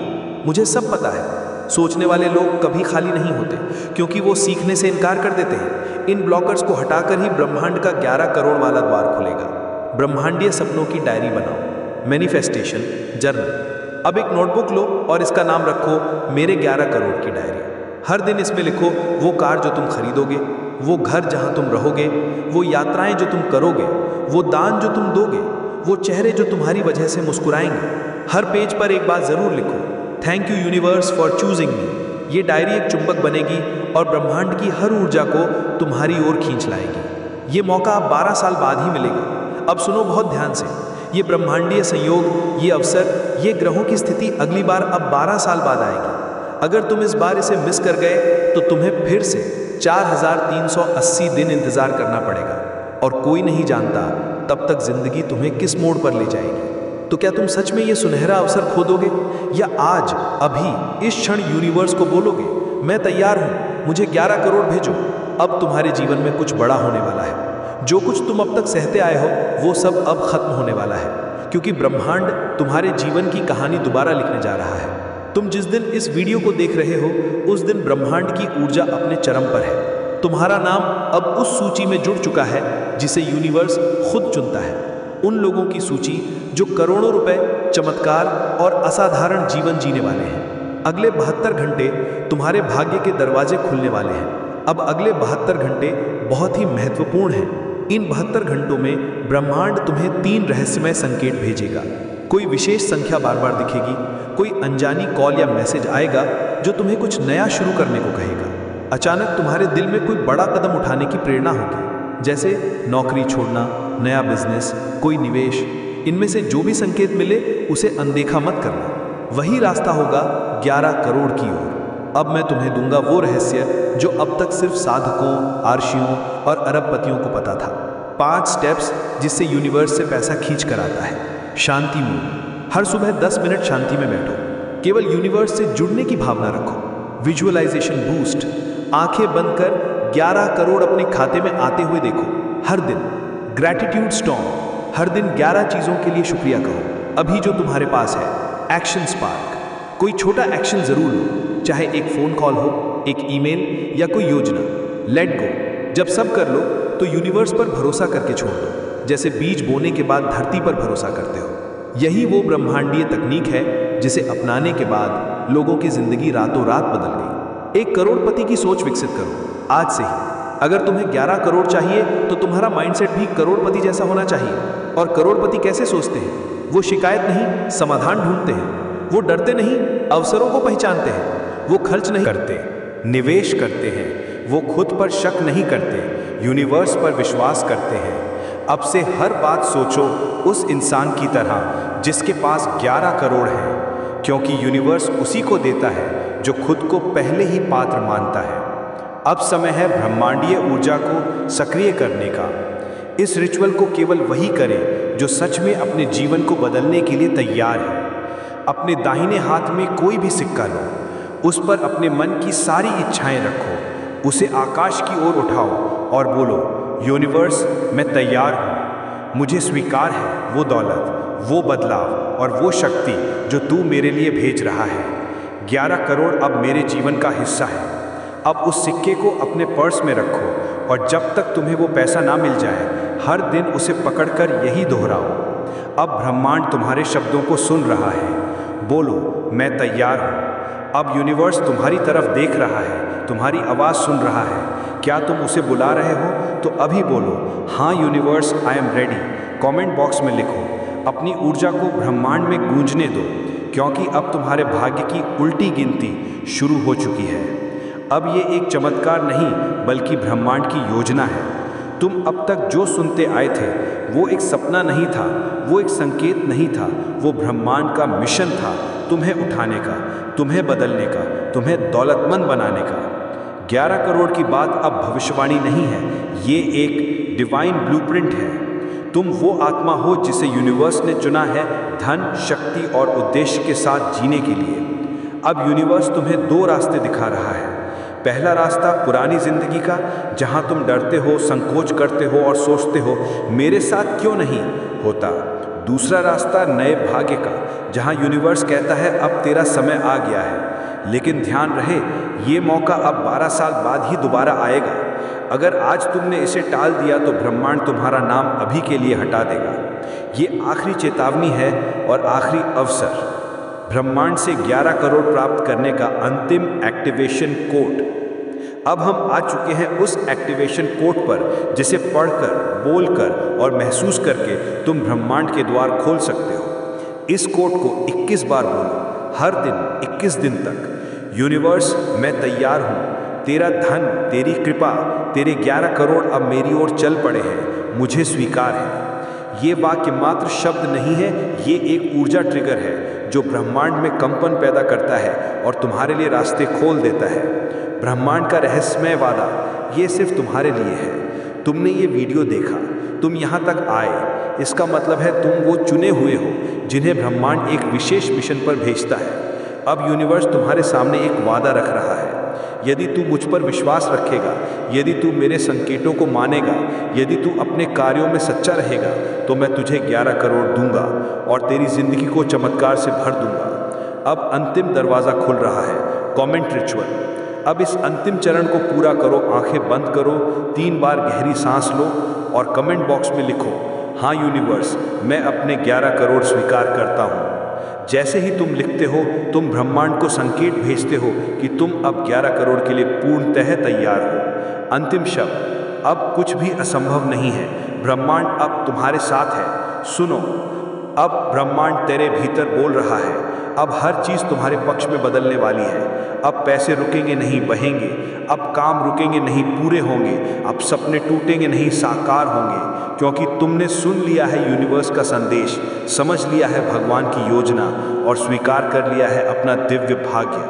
Speaker 3: मुझे सब पता है, सोचने वाले लोग कभी खाली नहीं होते क्योंकि वो सीखने से इनकार कर देते हैं। इन ब्लॉकर्स को हटाकर ही ब्रह्मांड का 11 करोड़ वाला द्वार खुलेगा। ब्रह्मांडीय सपनों की डायरी बनाओ। Manifestation journal. अब एक नोटबुक लो और इसका नाम रखो मेरे 11 करोड़ की डायरी। हर दिन इसमें लिखो वो कार जो तुम खरीदोगे, वो घर जहां तुम रहोगे, वो यात्राएं जो तुम करोगे, वो दान जो तुम दोगे, वो चेहरे जो तुम्हारी वजह से मुस्कुराएंगे। हर पेज पर एक बात जरूर लिखो, thank you universe for choosing मी। ये डायरी एक चुंबक बनेगी और ब्रह्मांड की हर ऊर्जा को तुम्हारी ओर खींच लाएगी। ये मौका अब 12 साल बाद ही मिलेगा। अब सुनो बहुत ध्यान से, ये ब्रह्मांडीय संयोग, ये अवसर, ये ग्रहों की स्थिति अगली बार अब 12 साल बाद आएगी। अगर तुम इस बार इसे मिस कर गए तो तुम्हें फिर से 4380 दिन इंतजार करना पड़ेगा और कोई नहीं जानता तब तक जिंदगी तुम्हें किस मोड़ पर ले जाएगी। तो क्या तुम सच में ये सुनहरा अवसर खो दोगे, या आज अभी इस क्षण यूनिवर्स को बोलोगे मैं तैयार हूं, मुझे 11 करोड़ भेजो। अब तुम्हारे जीवन में कुछ बड़ा होने वाला है। जो कुछ तुम अब तक सहते आए हो वो सब अब खत्म होने वाला है, क्योंकि ब्रह्मांड तुम्हारे जीवन की कहानी दोबारा लिखने जा रहा है। तुम जिस दिन इस वीडियो को देख रहे हो उस दिन ब्रह्मांड की ऊर्जा अपने चरम पर है। तुम्हारा नाम अब उस सूची में जुड़ चुका है जिसे यूनिवर्स खुद चुनता है। उन लोगों की सूची जो करोड़ों रुपए, चमत्कार और असाधारण जीवन जीने वाले हैं। अगले 72 घंटे तुम्हारे भाग्य के दरवाजे खुलने वाले हैं। अब अगले 72 घंटे बहुत ही महत्वपूर्ण हैं। इन 72 घंटों में ब्रह्मांड तुम्हें 3 रहस्यमय संकेत भेजेगा। कोई विशेष संख्या बार बार दिखेगी, कोई अनजानी कॉल या मैसेज आएगा जो तुम्हें कुछ नया शुरू करने को कहेगा। अचानक तुम्हारे दिल में कोई बड़ा कदम उठाने की प्रेरणा होगी, जैसे नौकरी छोड़ना, नया बिजनेस, कोई निवेश। इनमें से जो भी संकेत मिले उसे अनदेखा मत करना। वही रास्ता होगा 11 करोड़ की ओर। अब मैं तुम्हें दूंगा वो रहस्य जो अब तक सिर्फ साधकों, आर्शियों और अरबपतियों को पता था। 5 स्टेप्स जिससे यूनिवर्स से पैसा खींच कर आता है। शांति मूड, हर सुबह 10 मिनट शांति में बैठो। केवल यूनिवर्स से जुड़ने की भावना रखो। विजुअलाइजेशन बूस्ट, आंखें बंद कर 11 करोड़ अपने खाते में आते हुए देखो। हर दिन ग्रैटिट्यूड स्टॉर्म, हर दिन 11 चीजों के लिए शुक्रिया कहो अभी जो तुम्हारे पास है। एक्शन स्पार्क, कोई छोटा एक्शन जरूर लो, चाहे एक फोन कॉल हो, एक ईमेल या कोई योजना। लेट गो, जब सब कर लो तो यूनिवर्स पर भरोसा करके छोड़ दो, जैसे बीज बोने के बाद धरती पर भरोसा करते हो। यही वो ब्रह्मांडीय तकनीक है जिसे अपनाने के बाद लोगों की जिंदगी रातों रात बदल गई। एक करोड़पति की सोच विकसित करो आज से ही। अगर तुम्हें 11 करोड़ चाहिए तो तुम्हारा माइंडसेट भी करोड़पति जैसा होना चाहिए। और करोड़पति कैसे सोचते हैं? वो शिकायत नहीं, समाधान ढूंढते हैं। वो डरते नहीं, अवसरों को पहचानते हैं। वो खर्च नहीं करते, निवेश करते हैं। वो खुद पर शक नहीं करते, यूनिवर्स पर विश्वास करते हैं। अब से हर बात सोचो उस इंसान की तरह जिसके पास 11 करोड़ है, क्योंकि यूनिवर्स उसी को देता है जो खुद को पहले ही पात्र मानता है। अब समय है ब्रह्मांडीय ऊर्जा को सक्रिय करने का। इस रिचुअल को केवल वही करें जो सच में अपने जीवन को बदलने के लिए तैयार है। अपने दाहिने हाथ में कोई भी सिक्का लो, उस पर अपने मन की सारी इच्छाएं रखो, उसे आकाश की ओर उठाओ और बोलो, यूनिवर्स मैं तैयार हूँ। मुझे स्वीकार है वो दौलत, वो बदलाव और वो शक्ति जो तू मेरे लिए भेज रहा है। 11 करोड़ अब मेरे जीवन का हिस्सा है। अब उस सिक्के को अपने पर्स में रखो और जब तक तुम्हें वो पैसा ना मिल जाए हर दिन उसे पकड़कर यही दोहराओ। अब ब्रह्मांड तुम्हारे शब्दों को सुन रहा है। बोलो मैं तैयार हूँ। अब यूनिवर्स तुम्हारी तरफ देख रहा है, तुम्हारी आवाज़ सुन रहा है। क्या तुम उसे बुला रहे हो? तो अभी बोलो, हाँ universe I am ready. Comment box में लिखो। अपनी ऊर्जा को ब्रह्मांड में गूंजने दो, क्योंकि अब तुम्हारे भाग्य की उल्टी गिनती शुरू हो चुकी है। अब ये एक चमत्कार नहीं बल्कि ब्रह्मांड की योजना है। तुम अब तक जो सुनते आए थे वो एक सपना नहीं था, वो एक संकेत नहीं था, वो ब्रह्मांड का मिशन था तुम्हें उठाने का, तुम्हें बदलने का, तुम्हें दौलतमंद बनाने का। 11 करोड़ की बात अब भविष्यवाणी नहीं है, ये एक डिवाइन ब्लूप्रिंट है। तुम वो आत्मा हो जिसे यूनिवर्स ने चुना है धन, शक्ति और उद्देश्य के साथ जीने के लिए। अब यूनिवर्स तुम्हें 2 रास्ते दिखा रहा है। पहला रास्ता पुरानी जिंदगी का, जहां तुम डरते हो, संकोच करते हो और सोचते हो मेरे साथ क्यों नहीं होता। दूसरा रास्ता नए भाग्य का, जहां यूनिवर्स कहता है अब तेरा समय आ गया है। लेकिन ध्यान रहे, ये मौका अब 12 साल बाद ही दोबारा आएगा।
Speaker 4: अगर आज तुमने इसे टाल दिया तो ब्रह्मांड तुम्हारा नाम अभी के लिए हटा देगा। ये आखिरी चेतावनी है और आखिरी अवसर। ब्रह्मांड से 11 करोड़ प्राप्त करने का अंतिम एक्टिवेशन कोड। अब हम आ चुके हैं उस एक्टिवेशन कोड पर जिसे पढ़कर, बोलकर और महसूस करके तुम ब्रह्मांड के द्वार खोल सकते हो। इस कोड को 21 बार बोलो, हर दिन 21 दिन तक। यूनिवर्स, मैं तैयार हूँ। तेरा धन, तेरी कृपा, तेरे 11 करोड़ अब मेरी ओर चल पड़े हैं। मुझे स्वीकार है। ये वाक्य मात्र शब्द नहीं है, ये एक ऊर्जा ट्रिगर है जो ब्रह्मांड में कंपन पैदा करता है और तुम्हारे लिए रास्ते खोल देता है। ब्रह्मांड का रहस्यमय वादा, ये सिर्फ तुम्हारे लिए है। तुमने ये वीडियो देखा, तुम यहाँ तक आए, इसका मतलब है तुम वो चुने हुए हो जिन्हें ब्रह्मांड एक विशेष मिशन पर भेजता है। अब यूनिवर्स तुम्हारे सामने एक वादा रख रहा है। यदि तू मुझ पर विश्वास रखेगा, यदि तू मेरे संकेतों को मानेगा, यदि तू अपने कार्यों में सच्चा रहेगा, तो मैं तुझे 11 करोड़ दूंगा और तेरी जिंदगी को चमत्कार से भर दूंगा। अब अंतिम दरवाज़ा खुल रहा है, कमेंट रिचुअल। अब इस अंतिम चरण को पूरा करो। आंखें बंद करो, 3 बार गहरी सांस लो और कमेंट बॉक्स में लिखो, हाँ यूनिवर्स, मैं अपने 11 करोड़ स्वीकार करता हूँ। जैसे ही तुम लिखते हो, तुम ब्रह्मांड को संकेत भेजते हो कि तुम अब 11 करोड़ के लिए पूर्णतः तैयार हो। अंतिम शब्द, अब कुछ भी असंभव नहीं है। ब्रह्मांड अब तुम्हारे साथ है। सुनो, अब ब्रह्मांड तेरे भीतर बोल रहा है। अब हर चीज़ तुम्हारे पक्ष में बदलने वाली है। अब पैसे रुकेंगे नहीं, बहेंगे। अब काम रुकेंगे नहीं, पूरे होंगे। अब सपने टूटेंगे नहीं, साकार होंगे। क्योंकि तुमने सुन लिया है यूनिवर्स का संदेश, समझ लिया है भगवान की योजना और स्वीकार कर लिया है अपना दिव्य भाग्य।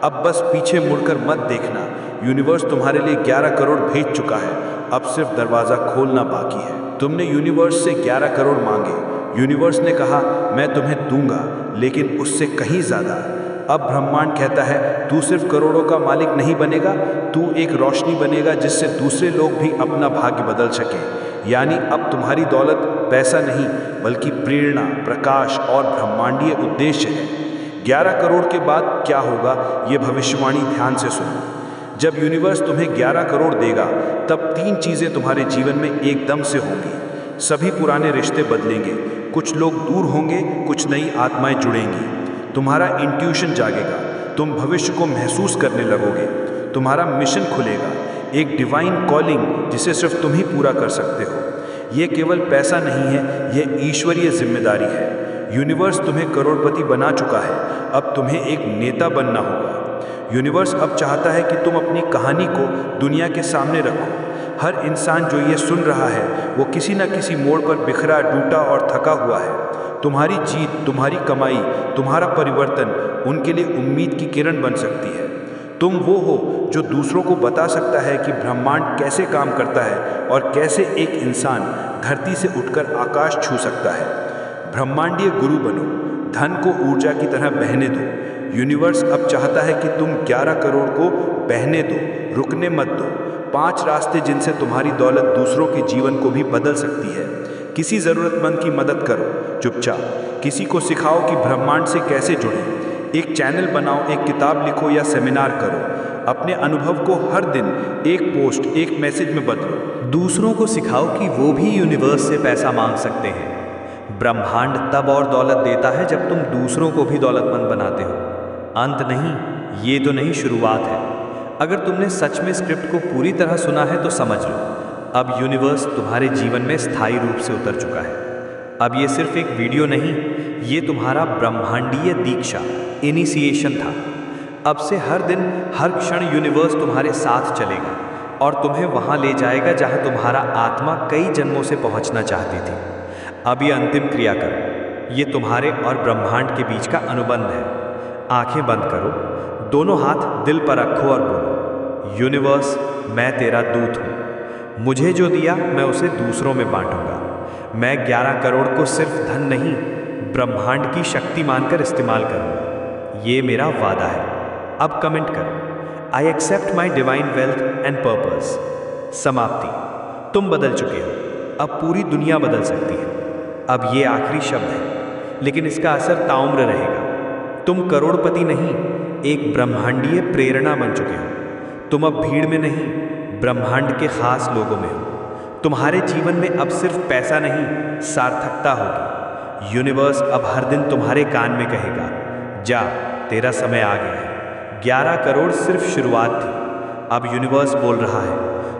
Speaker 4: अब बस पीछे मुड़कर मत देखना। यूनिवर्स तुम्हारे लिए 11 करोड़ भेज चुका है। अब सिर्फ दरवाज़ा खोलना बाकी है। तुमने यूनिवर्स से 11 करोड़ मांगे। यूनिवर्स ने कहा, मैं तुम्हें दूंगा, लेकिन उससे कहीं ज़्यादा। अब ब्रह्मांड कहता है, तू सिर्फ करोड़ों का मालिक नहीं बनेगा, तू एक रोशनी बनेगा जिससे दूसरे लोग भी अपना भाग्य बदल सकें। यानी अब तुम्हारी दौलत पैसा नहीं, बल्कि प्रेरणा, प्रकाश और ब्रह्मांडीय उद्देश्य है। 11 करोड़ के बाद क्या होगा, ये भविष्यवाणी ध्यान से सुनो। जब यूनिवर्स तुम्हें 11 करोड़ देगा, तब 3 चीज़ें तुम्हारे जीवन में एकदम से होंगी। सभी पुराने रिश्ते बदलेंगे, कुछ लोग दूर होंगे, कुछ नई आत्माएं जुड़ेंगी। तुम्हारा इंट्यूशन जागेगा, तुम भविष्य को महसूस करने लगोगे। तुम्हारा मिशन खुलेगा, एक डिवाइन कॉलिंग जिसे सिर्फ तुम ही पूरा कर सकते हो। ये केवल पैसा नहीं है, ये ईश्वरीय जिम्मेदारी है। यूनिवर्स तुम्हें करोड़पति बना चुका है, अब तुम्हें एक नेता बनना होगा। यूनिवर्स अब चाहता है कि तुम अपनी कहानी को दुनिया के सामने रखो। हर इंसान जो ये सुन रहा है, वो किसी न किसी मोड़ पर बिखरा, टूटा और थका हुआ है। तुम्हारी जीत, तुम्हारी कमाई, तुम्हारा परिवर्तन उनके लिए उम्मीद की किरण बन सकती है। तुम वो हो जो दूसरों को बता सकता है कि ब्रह्मांड कैसे काम करता है और कैसे एक इंसान धरती से उठकर आकाश छू सकता है। ब्रह्मांडीय गुरु बनो, धन को ऊर्जा की तरह बहने दो। यूनिवर्स अब चाहता है कि तुम 11 करोड़ को बहने दो, रुकने मत दो। 5 रास्ते जिनसे तुम्हारी दौलत दूसरों के जीवन को भी बदल सकती है। किसी ज़रूरतमंद की मदद करो चुपचाप, किसी को सिखाओ कि ब्रह्मांड से कैसे जुड़ें। एक चैनल बनाओ, एक किताब लिखो या सेमिनार करो। अपने अनुभव को हर दिन एक पोस्ट, एक मैसेज में बदलो।
Speaker 1: दूसरों को सिखाओ कि वो भी यूनिवर्स से पैसा मांग सकते हैं। ब्रह्मांड तब और दौलत देता है जब तुम दूसरों को भी दौलतमंद बनाते हो। अंत नहीं, ये तो नहीं, शुरुआत है। अगर तुमने सच में स्क्रिप्ट को पूरी तरह सुना है तो समझ लो, अब यूनिवर्स तुम्हारे जीवन में स्थायी रूप से उतर चुका है। अब ये सिर्फ एक वीडियो नहीं, ये तुम्हारा ब्रह्मांडीय दीक्षा, इनिशिएशन था। अब से हर दिन, हर क्षण यूनिवर्स तुम्हारे साथ चलेगा और तुम्हें वहाँ ले जाएगा जहाँ तुम्हारा आत्मा कई जन्मों से पहुँचना चाहती थी। अब ये अंतिम क्रिया करो, ये तुम्हारे और ब्रह्मांड के बीच का अनुबंध है। आंखें बंद करो, दोनों हाथ दिल पर रखो और बोलो, यूनिवर्स, मैं तेरा दूत हूँ। मुझे जो दिया मैं उसे दूसरों में बांटूंगा। मैं 11 करोड़ को सिर्फ धन नहीं, ब्रह्मांड की शक्ति मानकर इस्तेमाल करूंगा। ये मेरा वादा है। अब कमेंट करो, I accept my divine wealth and purpose. समाप्ति। तुम बदल चुके हो, अब पूरी दुनिया बदल सकती है। अब ये आखिरी शब्द है, लेकिन इसका असर ताउम्र रहेगा। तुम करोड़पति नहीं, एक ब्रह्मांडीय प्रेरणा बन चुके हो। तुम अब भीड़ में नहीं,
Speaker 3: ब्रह्मांड के खास लोगों में हो। तुम्हारे जीवन में अब सिर्फ पैसा नहीं, सार्थकता होगी। यूनिवर्स अब हर दिन तुम्हारे कान में कहेगा, जा, तेरा समय आ गया है। 11 करोड़ सिर्फ शुरुआत थी। अब यूनिवर्स बोल रहा है,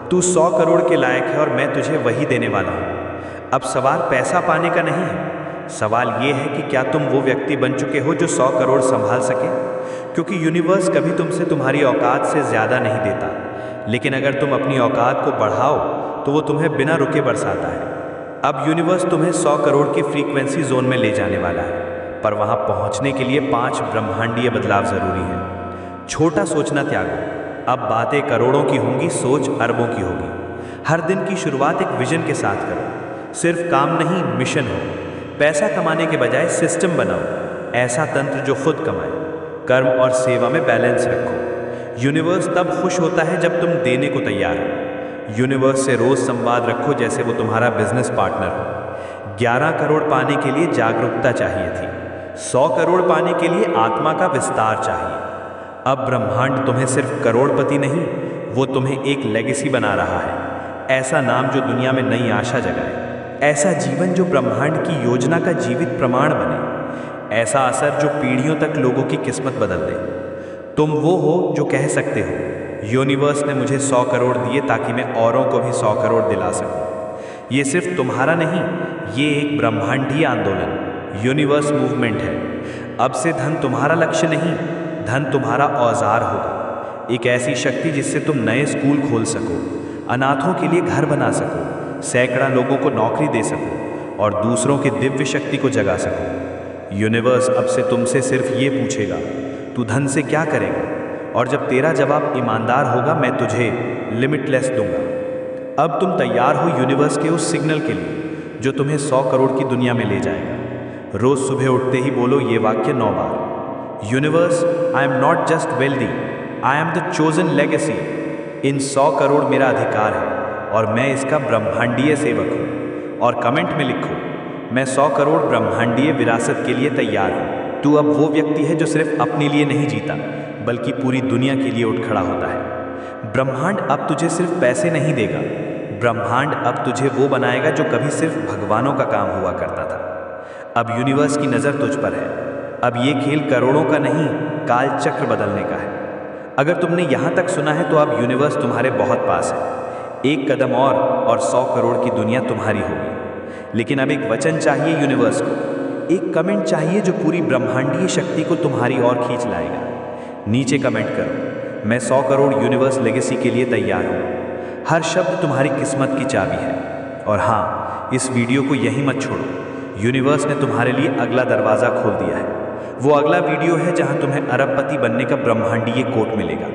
Speaker 3: तू 100 करोड़ के लायक है और मैं तुझे वही देने वाला हूँ। अब सवाल पैसा पाने का नहीं है, सवाल ये है कि क्या तुम वो व्यक्ति बन चुके हो जो 100 करोड़ संभाल सके। क्योंकि यूनिवर्स कभी तुमसे तुम्हारी औकात से ज़्यादा नहीं देता, लेकिन अगर तुम अपनी औकात को बढ़ाओ तो वो तुम्हें बिना रुके बरसाता है। अब यूनिवर्स तुम्हें 100 करोड़ के फ्रीक्वेंसी जोन में ले जाने वाला है, पर वहाँ पहुँचने के लिए 5 ब्रह्मांडीय बदलाव ज़रूरी है। छोटा सोचना त्यागो, अब बातें करोड़ों की होंगी, सोच अरबों की होगी। हर दिन की शुरुआत एक विजन के साथ करो। सिर्फ काम नहीं, मिशन हो। पैसा कमाने के बजाय सिस्टम बनाओ, ऐसा तंत्र जो खुद कमाए। कर्म और सेवा में बैलेंस रखो। यूनिवर्स तब खुश होता है जब तुम देने को तैयार हो। यूनिवर्स से रोज संवाद रखो जैसे वो तुम्हारा बिजनेस पार्टनर हो। 11 करोड़ पाने के लिए जागरूकता चाहिए थी, 100 करोड़ पाने के लिए आत्मा का विस्तार चाहिए। अब ब्रह्मांड तुम्हें सिर्फ करोड़पति नहीं, वो तुम्हें एक लेगेसी बना रहा है। ऐसा नाम जो दुनिया में नई आशा जगाए, ऐसा जीवन जो ब्रह्मांड की योजना का जीवित प्रमाण बने, ऐसा असर जो पीढ़ियों तक लोगों की किस्मत बदल दे। तुम वो हो जो कह सकते हो, यूनिवर्स ने मुझे 100 करोड़ दिए ताकि मैं औरों को भी 100 करोड़ दिला सकूं। ये सिर्फ तुम्हारा नहीं, ये एक ब्रह्मांडीय आंदोलन, यूनिवर्स मूवमेंट है। अब से धन तुम्हारा लक्ष्य नहीं, धन तुम्हारा औजार होगा। एक ऐसी शक्ति जिससे तुम नए स्कूल खोल सको, अनाथों के लिए घर बना सको, सैकड़ा लोगों को नौकरी दे सको और दूसरों की दिव्य शक्ति को जगा सको। यूनिवर्स अब से तुमसे सिर्फ ये पूछेगा, तू धन से क्या करेगा? और जब तेरा जवाब ईमानदार होगा, मैं तुझे लिमिटलेस दूंगा। अब तुम तैयार हो यूनिवर्स के उस सिग्नल के लिए जो तुम्हें 100 करोड़ की दुनिया में ले जाएगा। रोज सुबह उठते ही बोलो ये वाक्य 9 बार। Universe, I am not just wealthy, I am the chosen legacy. इन 100 करोड़ मेरा अधिकार है और मैं इसका ब्रह्मांडीय सेवक हूँ। और कमेंट में लिखो, मैं 100 करोड़ ब्रह्मांडीय विरासत के लिए तैयार हूँ। तू अब वो व्यक्ति है जो सिर्फ अपने लिए नहीं जीता, बल्कि पूरी दुनिया के लिए उठ खड़ा होता है। ब्रह्मांड अब तुझे सिर्फ पैसे नहीं देगा, ब्रह्मांड अब तुझे वो बनाएगा जो कभी सिर्फ भगवानों का काम हुआ करता था। अब यूनिवर्स की नज़र तुझ पर है। अब ये खेल करोड़ों का नहीं, काल चक्र बदलने का है। अगर तुमने यहाँ तक सुना है तो अब यूनिवर्स तुम्हारे बहुत पास है। एक कदम और 100 करोड़ की दुनिया तुम्हारी होगी। लेकिन अब एक वचन चाहिए यूनिवर्स को, एक कमेंट चाहिए जो पूरी ब्रह्मांडीय शक्ति को तुम्हारी ओर खींच लाएगा। नीचे कमेंट करो, मैं 100 करोड़ यूनिवर्स लेगेसी के लिए तैयार हूँ। हर शब्द तुम्हारी किस्मत की चाबी है। और हाँ, इस वीडियो को यहीं मत छोड़ो, यूनिवर्स ने तुम्हारे लिए अगला दरवाज़ा खोल दिया है। वो अगला वीडियो है जहां तुम्हें अरबपति बनने का ब्रह्मांडीय कोट मिलेगा।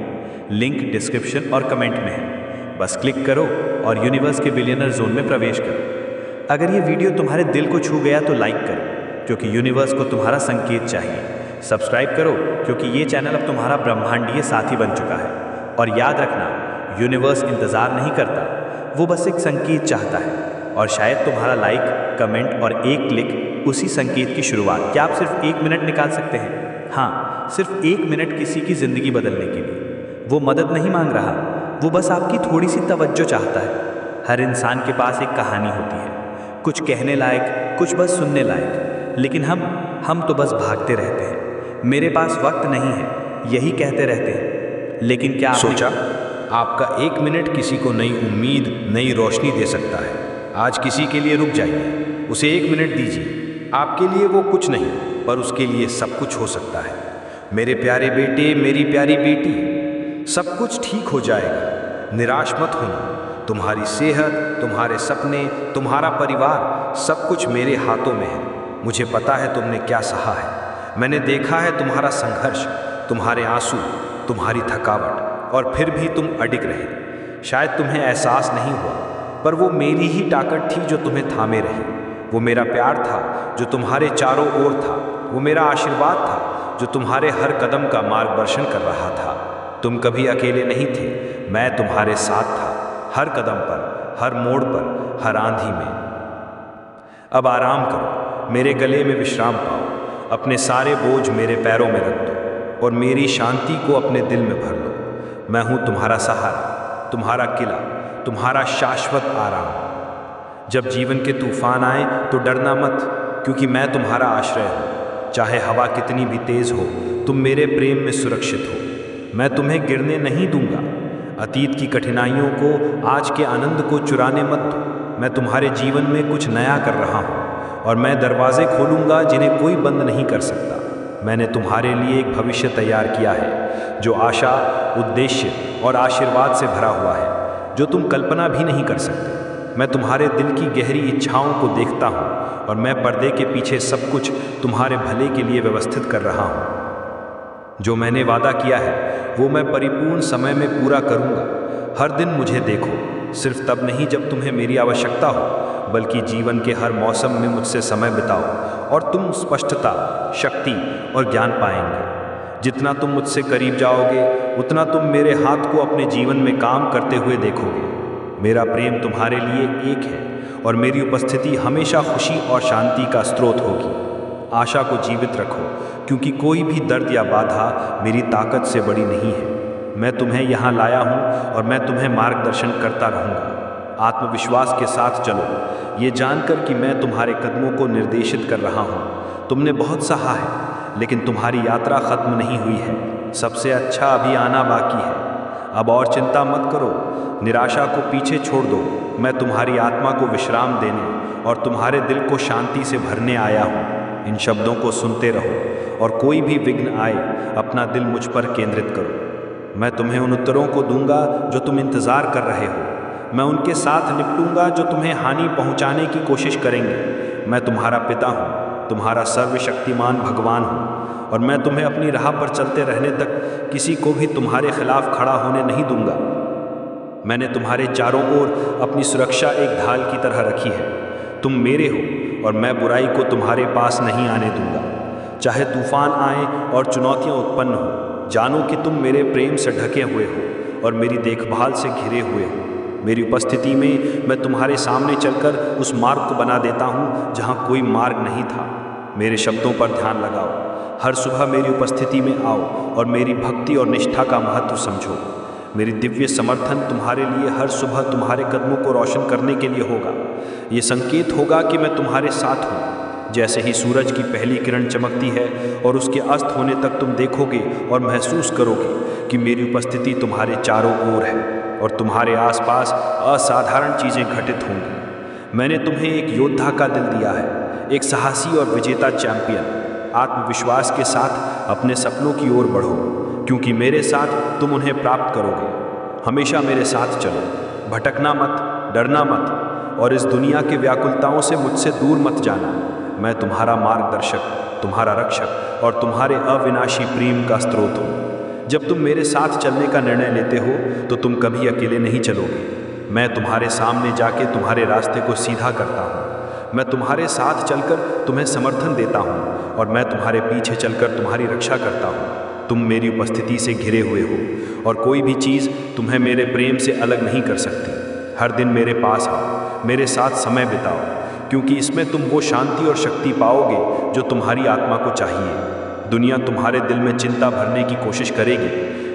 Speaker 3: लिंक डिस्क्रिप्शन और कमेंट में है, बस क्लिक करो और यूनिवर्स के बिलियनर जोन में प्रवेश करो। अगर ये वीडियो तुम्हारे दिल को छू गया तो लाइक करो, क्योंकि यूनिवर्स को तुम्हारा संकेत चाहिए। सब्सक्राइब करो, क्योंकि ये चैनल अब तुम्हारा ब्रह्मांडीय साथी बन चुका है। और याद रखना, यूनिवर्स इंतज़ार नहीं करता, वो बस एक संकेत चाहता है। और शायद तुम्हारा लाइक, कमेंट और एक क्लिक उसी संकेत की शुरुआत। क्या आप सिर्फ 1 मिनट निकाल सकते हैं? हाँ, सिर्फ 1 मिनट किसी की ज़िंदगी बदलने के लिए। वो मदद नहीं मांग रहा, वो बस आपकी थोड़ी सी तवज्जो चाहता है। हर इंसान के पास एक कहानी होती है, कुछ कहने लायक, कुछ बस सुनने लायक। लेकिन हम तो बस भागते रहते हैं, मेरे पास वक्त नहीं है, यही कहते रहते हैं। लेकिन क्या आपने
Speaker 4: सोचा, आपका 1 मिनट किसी को नई उम्मीद, नई रोशनी दे सकता है। आज किसी के लिए रुक जाइए, उसे 1 मिनट दीजिए। आपके लिए वो कुछ नहीं, पर उसके लिए सब कुछ हो सकता है। मेरे प्यारे बेटे, मेरी प्यारी बेटी, सब कुछ ठीक हो जाएगा। निराश मत होना। तुम्हारी सेहत, तुम्हारे सपने, तुम्हारा परिवार, सब कुछ मेरे हाथों में है। मुझे पता है तुमने क्या सहा है। मैंने देखा है तुम्हारा संघर्ष, तुम्हारे आंसू, तुम्हारी थकावट, और फिर भी तुम अडिग रहे। शायद तुम्हें एहसास नहीं हुआ, पर वो मेरी ही ताकत थी जो तुम्हें थामे रही। वो मेरा प्यार था जो तुम्हारे चारों ओर था। वो मेरा आशीर्वाद था जो तुम्हारे हर कदम का मार्गदर्शन कर रहा था। तुम कभी अकेले नहीं थे, मैं तुम्हारे साथ था, हर कदम पर, हर मोड़ पर, हर आंधी में। अब आराम करो, मेरे गले में विश्राम पाओ। अपने सारे बोझ मेरे पैरों में रख दो और मेरी शांति को अपने दिल में भर लो। मैं हूँ तुम्हारा सहारा, तुम्हारा किला, तुम्हारा शाश्वत आराम। जब जीवन के तूफान आए तो डरना मत, क्योंकि मैं तुम्हारा आश्रय हूँ। चाहे हवा कितनी भी तेज हो, तुम मेरे प्रेम में सुरक्षित हो। मैं तुम्हें गिरने नहीं दूंगा। अतीत की कठिनाइयों को, आज के आनंद को चुराने मत दो। मैं तुम्हारे जीवन में कुछ नया कर रहा हूँ, और मैं दरवाजे खोलूंगा जिन्हें कोई बंद नहीं कर सकता। मैंने तुम्हारे लिए एक भविष्य तैयार किया है, जो आशा, उद्देश्य और आशीर्वाद से भरा हुआ है, जो तुम कल्पना भी नहीं कर सकते। मैं तुम्हारे दिल की गहरी इच्छाओं को देखता हूँ, और मैं पर्दे के पीछे सब कुछ तुम्हारे भले के लिए व्यवस्थित कर रहा हूँ। जो मैंने वादा किया है वो मैं परिपूर्ण समय में पूरा करूँगा। हर दिन मुझे देखो, सिर्फ तब नहीं जब तुम्हें मेरी आवश्यकता हो, बल्कि जीवन के हर मौसम में मुझसे समय बिताओ, और तुम स्पष्टता, शक्ति और ज्ञान पाएंगे। जितना तुम मुझसे करीब जाओगे, उतना तुम मेरे हाथ को अपने जीवन में काम करते हुए देखोगे। मेरा प्रेम तुम्हारे लिए एक है, और मेरी उपस्थिति हमेशा खुशी और शांति का स्रोत होगी। आशा को जीवित रखो, क्योंकि कोई भी दर्द या बाधा मेरी ताकत से बड़ी नहीं है। मैं तुम्हें यहाँ लाया हूँ, और मैं तुम्हें मार्गदर्शन करता रहूँगा। आत्मविश्वास के साथ चलो, ये जानकर कि मैं तुम्हारे कदमों को निर्देशित कर रहा हूँ। तुमने बहुत सहा है, लेकिन तुम्हारी यात्रा खत्म नहीं हुई है। सबसे अच्छा अभी आना बाकी है। अब और चिंता मत करो, निराशा को पीछे छोड़ दो। मैं तुम्हारी आत्मा को विश्राम देने और तुम्हारे दिल को शांति से भरने आया हूँ। इन शब्दों को सुनते रहो, और कोई भी विघ्न आए, अपना दिल मुझ पर केंद्रित करो। मैं तुम्हें उन उत्तरों को दूंगा जो तुम इंतज़ार कर रहे हो। मैं उनके साथ निपटूंगा जो तुम्हें हानि पहुंचाने की कोशिश करेंगे। मैं तुम्हारा पिता हूँ, तुम्हारा सर्वशक्तिमान भगवान हूँ, और मैं तुम्हें अपनी राह पर चलते रहने तक किसी को भी तुम्हारे खिलाफ खड़ा होने नहीं दूंगा। मैंने तुम्हारे चारों ओर अपनी सुरक्षा एक ढाल की तरह रखी है। तुम मेरे हो, और मैं बुराई को तुम्हारे पास नहीं आने दूंगा। चाहे तूफान आए और चुनौतियां उत्पन्न हो, जानो कि तुम मेरे प्रेम से ढके हुए हो और मेरी देखभाल से घिरे हुए हो। मेरी उपस्थिति में मैं तुम्हारे सामने चलकर उस मार्ग को बना देता हूँ जहाँ कोई मार्ग नहीं था। मेरे शब्दों पर ध्यान लगाओ। हर सुबह मेरी उपस्थिति में आओ और मेरी भक्ति और निष्ठा का महत्व समझो। मेरी दिव्य समर्थन तुम्हारे लिए हर सुबह तुम्हारे कदमों को रोशन करने के लिए होगा। ये संकेत होगा कि मैं तुम्हारे साथ हूँ। जैसे ही सूरज की पहली किरण चमकती है और उसके अस्त होने तक तुम देखोगे और महसूस करोगे कि मेरी उपस्थिति तुम्हारे चारों ओर है और तुम्हारे आसपास असाधारण चीज़ें घटित होंगी। मैंने तुम्हें एक योद्धा का दिल दिया है, एक साहसी और विजेता चैंपियन। आत्मविश्वास के साथ अपने सपनों की ओर बढ़ो, क्योंकि मेरे साथ तुम उन्हें प्राप्त करोगे। हमेशा मेरे साथ चलो, भटकना मत, डरना मत, और इस दुनिया के व्याकुलताओं से मुझसे दूर मत जाना। मैं तुम्हारा मार्गदर्शक, तुम्हारा रक्षक और तुम्हारे अविनाशी प्रेम का स्रोत हूँ। जब तुम मेरे साथ चलने का निर्णय लेते हो तो तुम कभी अकेले नहीं चलोगे। मैं तुम्हारे सामने जाके तुम्हारे रास्ते को सीधा करता हूँ। मैं तुम्हारे साथ चलकर तुम्हें समर्थन देता हूँ और मैं तुम्हारे पीछे चलकर तुम्हारी रक्षा करता हूँ। तुम मेरी उपस्थिति से घिरे हुए हो और कोई भी चीज़ तुम्हें मेरे प्रेम से अलग नहीं कर सकती। हर दिन मेरे पास आओ, मेरे साथ समय बिताओ, क्योंकि इसमें तुम वो शांति और शक्ति पाओगे जो तुम्हारी आत्मा को चाहिए। दुनिया तुम्हारे दिल में चिंता भरने की कोशिश करेगी,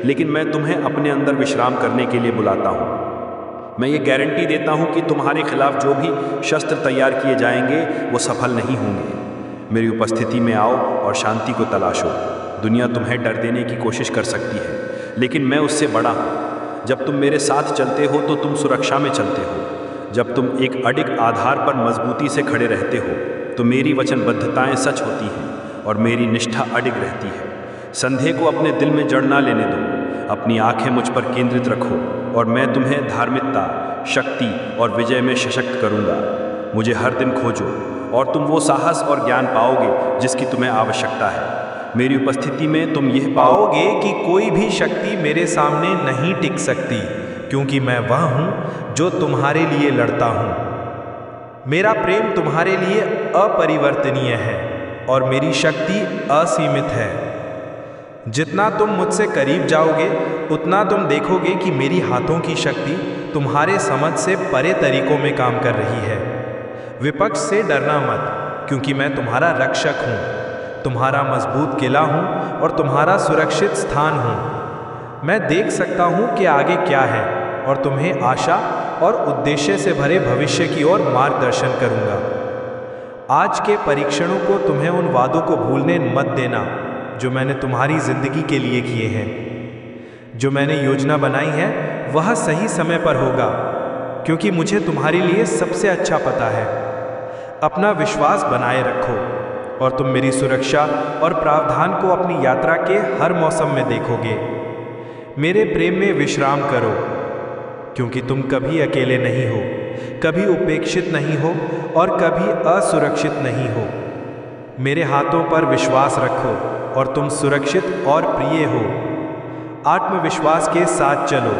Speaker 4: लेकिन मैं तुम्हें अपने अंदर विश्राम करने के लिए बुलाता हूँ। मैं ये गारंटी देता हूँ कि तुम्हारे खिलाफ जो भी शस्त्र तैयार किए जाएंगे वो सफल नहीं होंगे। मेरी उपस्थिति में आओ और शांति को तलाशो। दुनिया तुम्हें डर देने की कोशिश कर सकती है, लेकिन मैं उससे बड़ा हूँ। जब तुम मेरे साथ चलते हो तो तुम सुरक्षा में चलते हो। जब तुम एक अडिग आधार पर मजबूती से खड़े रहते हो तो मेरी वचनबद्धताएं सच होती हैं और मेरी निष्ठा अडिग रहती है। संदेह को अपने दिल में जड़ ना लेने दो। अपनी आंखें मुझ पर केंद्रित रखो और मैं तुम्हें धार्मिकता, शक्ति और विजय में सशक्त करूँगा। मुझे हर दिन खोजो और तुम वो साहस और ज्ञान पाओगे जिसकी तुम्हें आवश्यकता है। मेरी उपस्थिति में तुम यह
Speaker 2: पाओगे कि कोई भी शक्ति मेरे सामने नहीं टिक सकती, क्योंकि मैं वह हूँ जो तुम्हारे लिए लड़ता हूँ। मेरा प्रेम तुम्हारे लिए अपरिवर्तनीय है और मेरी शक्ति असीमित है। जितना तुम मुझसे करीब जाओगे उतना तुम देखोगे कि मेरी हाथों की शक्ति तुम्हारे समझ से परे तरीकों में काम कर रही है। विपक्ष से डरना मत, क्योंकि मैं तुम्हारा रक्षक हूँ, तुम्हारा मजबूत किला हूँ और तुम्हारा सुरक्षित स्थान हूँ। मैं देख सकता हूँ कि आगे क्या है और तुम्हें आशा और उद्देश्य से भरे भविष्य की ओर मार्गदर्शन करूंगा। आज के परीक्षणों को तुम्हें उन वादों को भूलने मत देना जो मैंने तुम्हारी जिंदगी के लिए किए हैं। जो मैंने योजना बनाई है वह सही समय पर होगा, क्योंकि मुझे तुम्हारे लिए सबसे अच्छा पता है। अपना विश्वास बनाए रखो और तुम मेरी सुरक्षा और प्रावधान को अपनी यात्रा के हर मौसम में देखोगे। मेरे प्रेम में विश्राम करो, क्योंकि तुम कभी अकेले नहीं हो, कभी उपेक्षित नहीं हो और कभी असुरक्षित नहीं हो। मेरे हाथों पर विश्वास रखो और तुम सुरक्षित और प्रिय हो। आत्मविश्वास के साथ चलो,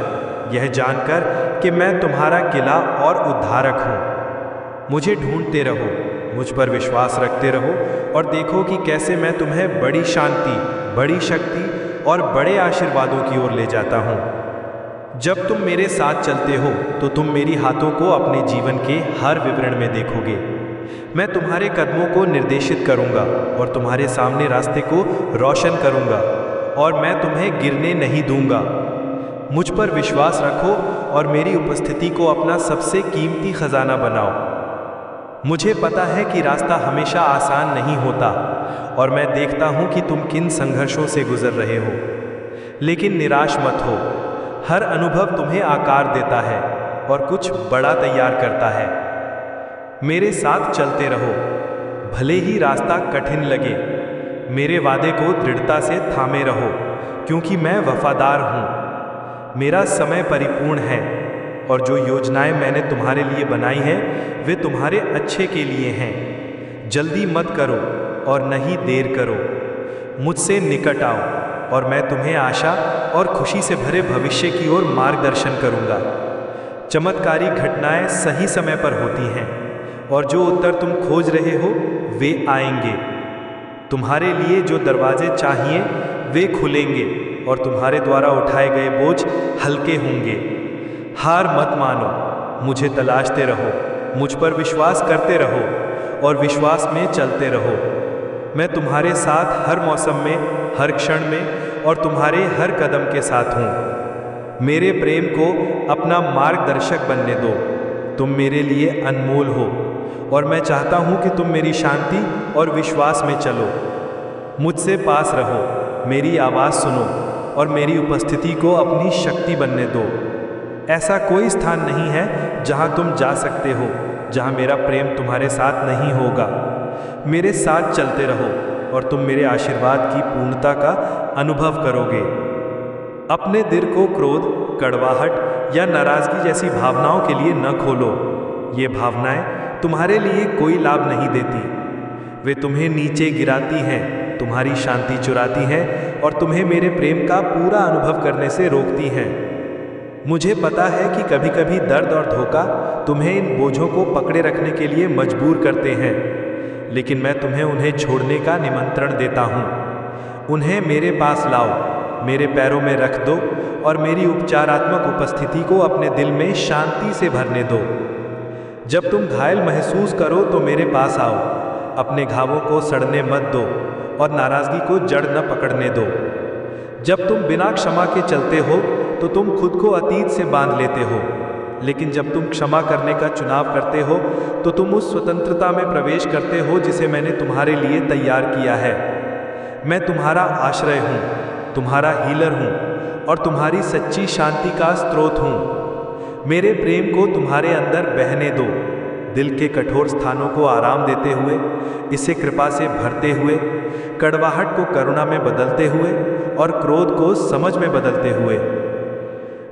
Speaker 2: यह जानकर कि मैं तुम्हारा किला और उद्धारक हूँ। मुझे ढूंढते रहो, मुझ पर विश्वास रखते रहो और देखो कि कैसे मैं तुम्हें बड़ी शांति, बड़ी शक्ति और बड़े आशीर्वादों की ओर ले जाता हूँ। जब तुम मेरे साथ चलते हो तो तुम मेरी हाथों को अपने जीवन के हर विवरण में देखोगे। मैं तुम्हारे कदमों को निर्देशित करूंगा और तुम्हारे सामने रास्ते को रोशन करूंगा और मैं तुम्हें गिरने नहीं दूंगा। मुझ पर विश्वास रखो और मेरी उपस्थिति को अपना सबसे कीमती खजाना बनाओ। मुझे पता है कि रास्ता हमेशा आसान नहीं होता और मैं देखता हूं कि तुम किन संघर्षों से गुजर रहे हो, लेकिन निराश मत हो। हर अनुभव तुम्हें आकार देता है और कुछ बड़ा तैयार करता है। मेरे साथ चलते रहो, भले ही रास्ता कठिन लगे। मेरे वादे को दृढ़ता से थामे रहो, क्योंकि मैं वफादार हूँ। मेरा समय परिपूर्ण है और जो योजनाएं मैंने तुम्हारे लिए बनाई हैं वे तुम्हारे अच्छे के लिए हैं। जल्दी मत करो और नहीं देर करो। मुझसे निकट आओ और मैं तुम्हें आशा और खुशी से भरे भविष्य की ओर मार्गदर्शन करूंगा। चमत्कारी घटनाएं सही समय पर होती हैं और जो उत्तर तुम खोज रहे हो वे आएंगे। तुम्हारे लिए जो दरवाजे चाहिए वे खुलेंगे और तुम्हारे द्वारा उठाए गए बोझ हल्के होंगे। हार मत मानो, मुझे तलाशते रहो, मुझ पर विश्वास करते रहो और विश्वास में चलते रहो। मैं तुम्हारे साथ हर मौसम में, हर क्षण में और तुम्हारे हर कदम के साथ हूँ। मेरे प्रेम को अपना मार्गदर्शक बनने दो। तुम मेरे लिए अनमोल हो और मैं चाहता हूँ कि तुम मेरी शांति और विश्वास में चलो। मुझसे पास रहो, मेरी आवाज़ सुनो और मेरी उपस्थिति को अपनी शक्ति बनने दो। ऐसा कोई स्थान नहीं है जहाँ तुम जा सकते हो जहाँ मेरा प्रेम तुम्हारे साथ नहीं होगा। मेरे साथ चलते रहो और तुम मेरे आशीर्वाद की पूर्णता का अनुभव करोगे। अपने दिल को क्रोध, कड़वाहट या नाराजगी जैसी भावनाओं के लिए न खोलो। ये भावनाएं तुम्हारे लिए कोई लाभ नहीं देती। वे तुम्हें नीचे गिराती हैं, तुम्हारी शांति चुराती हैं और तुम्हें मेरे प्रेम का पूरा अनुभव करने से रोकती हैं। मुझे पता है कि कभी कभी दर्द और धोखा तुम्हें इन बोझों को पकड़े रखने के लिए मजबूर करते हैं, लेकिन मैं तुम्हें उन्हें छोड़ने का निमंत्रण देता हूँ। उन्हें मेरे पास लाओ, मेरे पैरों में रख दो और मेरी उपचारात्मक उपस्थिति को अपने दिल में शांति से भरने दो। जब तुम घायल महसूस करो तो मेरे पास आओ। अपने घावों को सड़ने मत दो और नाराजगी को जड़ न पकड़ने दो। जब तुम बिना क्षमा के चलते हो तो तुम खुद को अतीत से बांध लेते हो, लेकिन जब तुम क्षमा करने का चुनाव करते हो तो तुम उस स्वतंत्रता में प्रवेश करते हो जिसे मैंने तुम्हारे लिए तैयार किया है। मैं तुम्हारा आश्रय हूँ, तुम्हारा हीलर हूँ और तुम्हारी सच्ची शांति का स्रोत हूँ। मेरे प्रेम को तुम्हारे अंदर बहने दो, दिल के कठोर स्थानों को आराम देते हुए, इसे कृपा से भरते हुए, कड़वाहट को करुणा में बदलते हुए और क्रोध को समझ में बदलते हुए।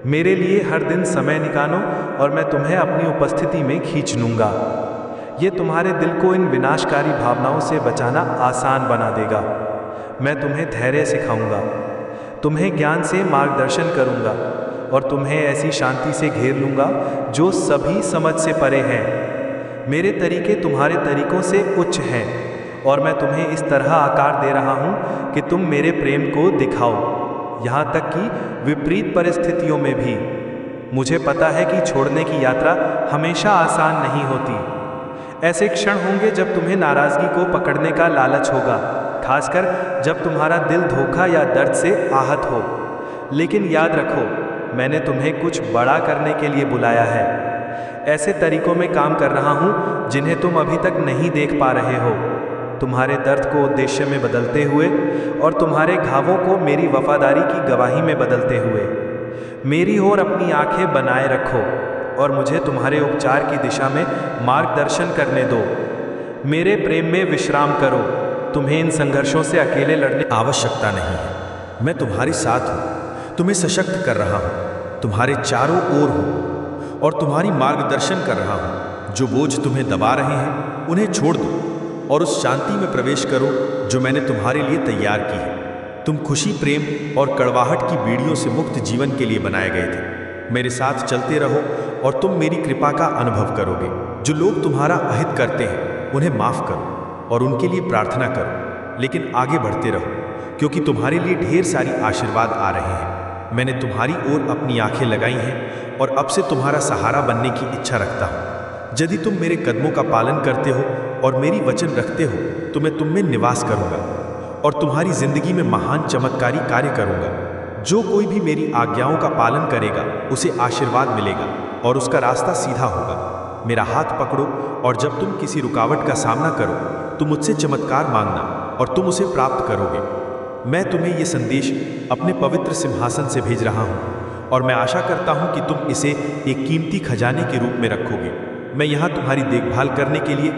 Speaker 2: मेरे लिए हर दिन समय निकालो और मैं तुम्हें अपनी उपस्थिति में खींच लूँगा। ये तुम्हारे दिल को इन विनाशकारी भावनाओं से बचाना आसान बना देगा। मैं तुम्हें धैर्य सिखाऊंगा, तुम्हें ज्ञान से मार्गदर्शन करूंगा और तुम्हें ऐसी शांति से घेर लूँगा जो सभी समझ से परे हैं। मेरे तरीके तुम्हारे तरीकों से उच्च हैं और मैं तुम्हें इस तरह आकार दे रहा हूँ कि तुम मेरे प्रेम को दिखाओ, यहाँ तक कि विपरीत परिस्थितियों में भी। मुझे पता है कि छोड़ने की यात्रा हमेशा आसान नहीं होती। ऐसे क्षण होंगे जब तुम्हें नाराजगी को पकड़ने का लालच होगा, खासकर जब तुम्हारा दिल धोखा या दर्द से आहत हो। लेकिन याद रखो, मैंने तुम्हें कुछ बड़ा करने के लिए बुलाया है। ऐसे तरीकों में काम कर रहा हूँ जिन्हें तुम अभी तक नहीं देख पा रहे हो। तुम्हारे दर्द को उद्देश्य में बदलते हुए और तुम्हारे घावों को मेरी वफादारी की गवाही में बदलते हुए मेरी ओर अपनी आंखें बनाए रखो और मुझे तुम्हारे उपचार की दिशा में मार्गदर्शन करने दो। मेरे प्रेम में विश्राम करो। तुम्हें इन संघर्षों से अकेले लड़ने
Speaker 3: आवश्यकता नहीं है। मैं तुम्हारे साथ हूँ, तुम्हें सशक्त कर रहा हूँ, तुम्हारे चारों ओर हूँ और तुम्हारी मार्गदर्शन कर रहा हूँ। जो बोझ तुम्हें दबा रहे हैं उन्हें छोड़ दो और उस शांति में प्रवेश करो जो मैंने तुम्हारे लिए तैयार की है। तुम खुशी, प्रेम और कड़वाहट की बीड़ियों से मुक्त जीवन के लिए बनाए गए थे। मेरे साथ चलते रहो और तुम मेरी कृपा का अनुभव करोगे। जो लोग तुम्हारा अहित करते हैं उन्हें माफ करो और उनके लिए प्रार्थना करो, लेकिन आगे बढ़ते रहो क्योंकि तुम्हारे लिए ढेर सारी आशीर्वाद आ रहे हैं। मैंने तुम्हारी ओर अपनी आंखें लगाई हैं और अब से तुम्हारा सहारा बनने की इच्छा रखता हूँ। यदि तुम मेरे कदमों का पालन करते हो और मेरी वचन रखते हो तो मैं तुम में निवास करूंगा और तुम्हारी जिंदगी में महान चमत्कारी कार्य करूंगा। जो कोई भी मेरी आज्ञाओं का पालन करेगा उसे आशीर्वाद मिलेगा और उसका रास्ता सीधा होगा। मेरा हाथ पकड़ो और जब तुम किसी रुकावट का सामना करो तो मुझसे चमत्कार मांगना और तुम उसे प्राप्त करोगे। मैं तुम्हें ये संदेश अपने पवित्र सिंहासन से भेज रहा हूँ और मैं आशा करता हूँ कि तुम इसे एक कीमती खजाने के रूप में रखोगे। मैं यहाँ तुम्हारी देखभाल करने के लिए,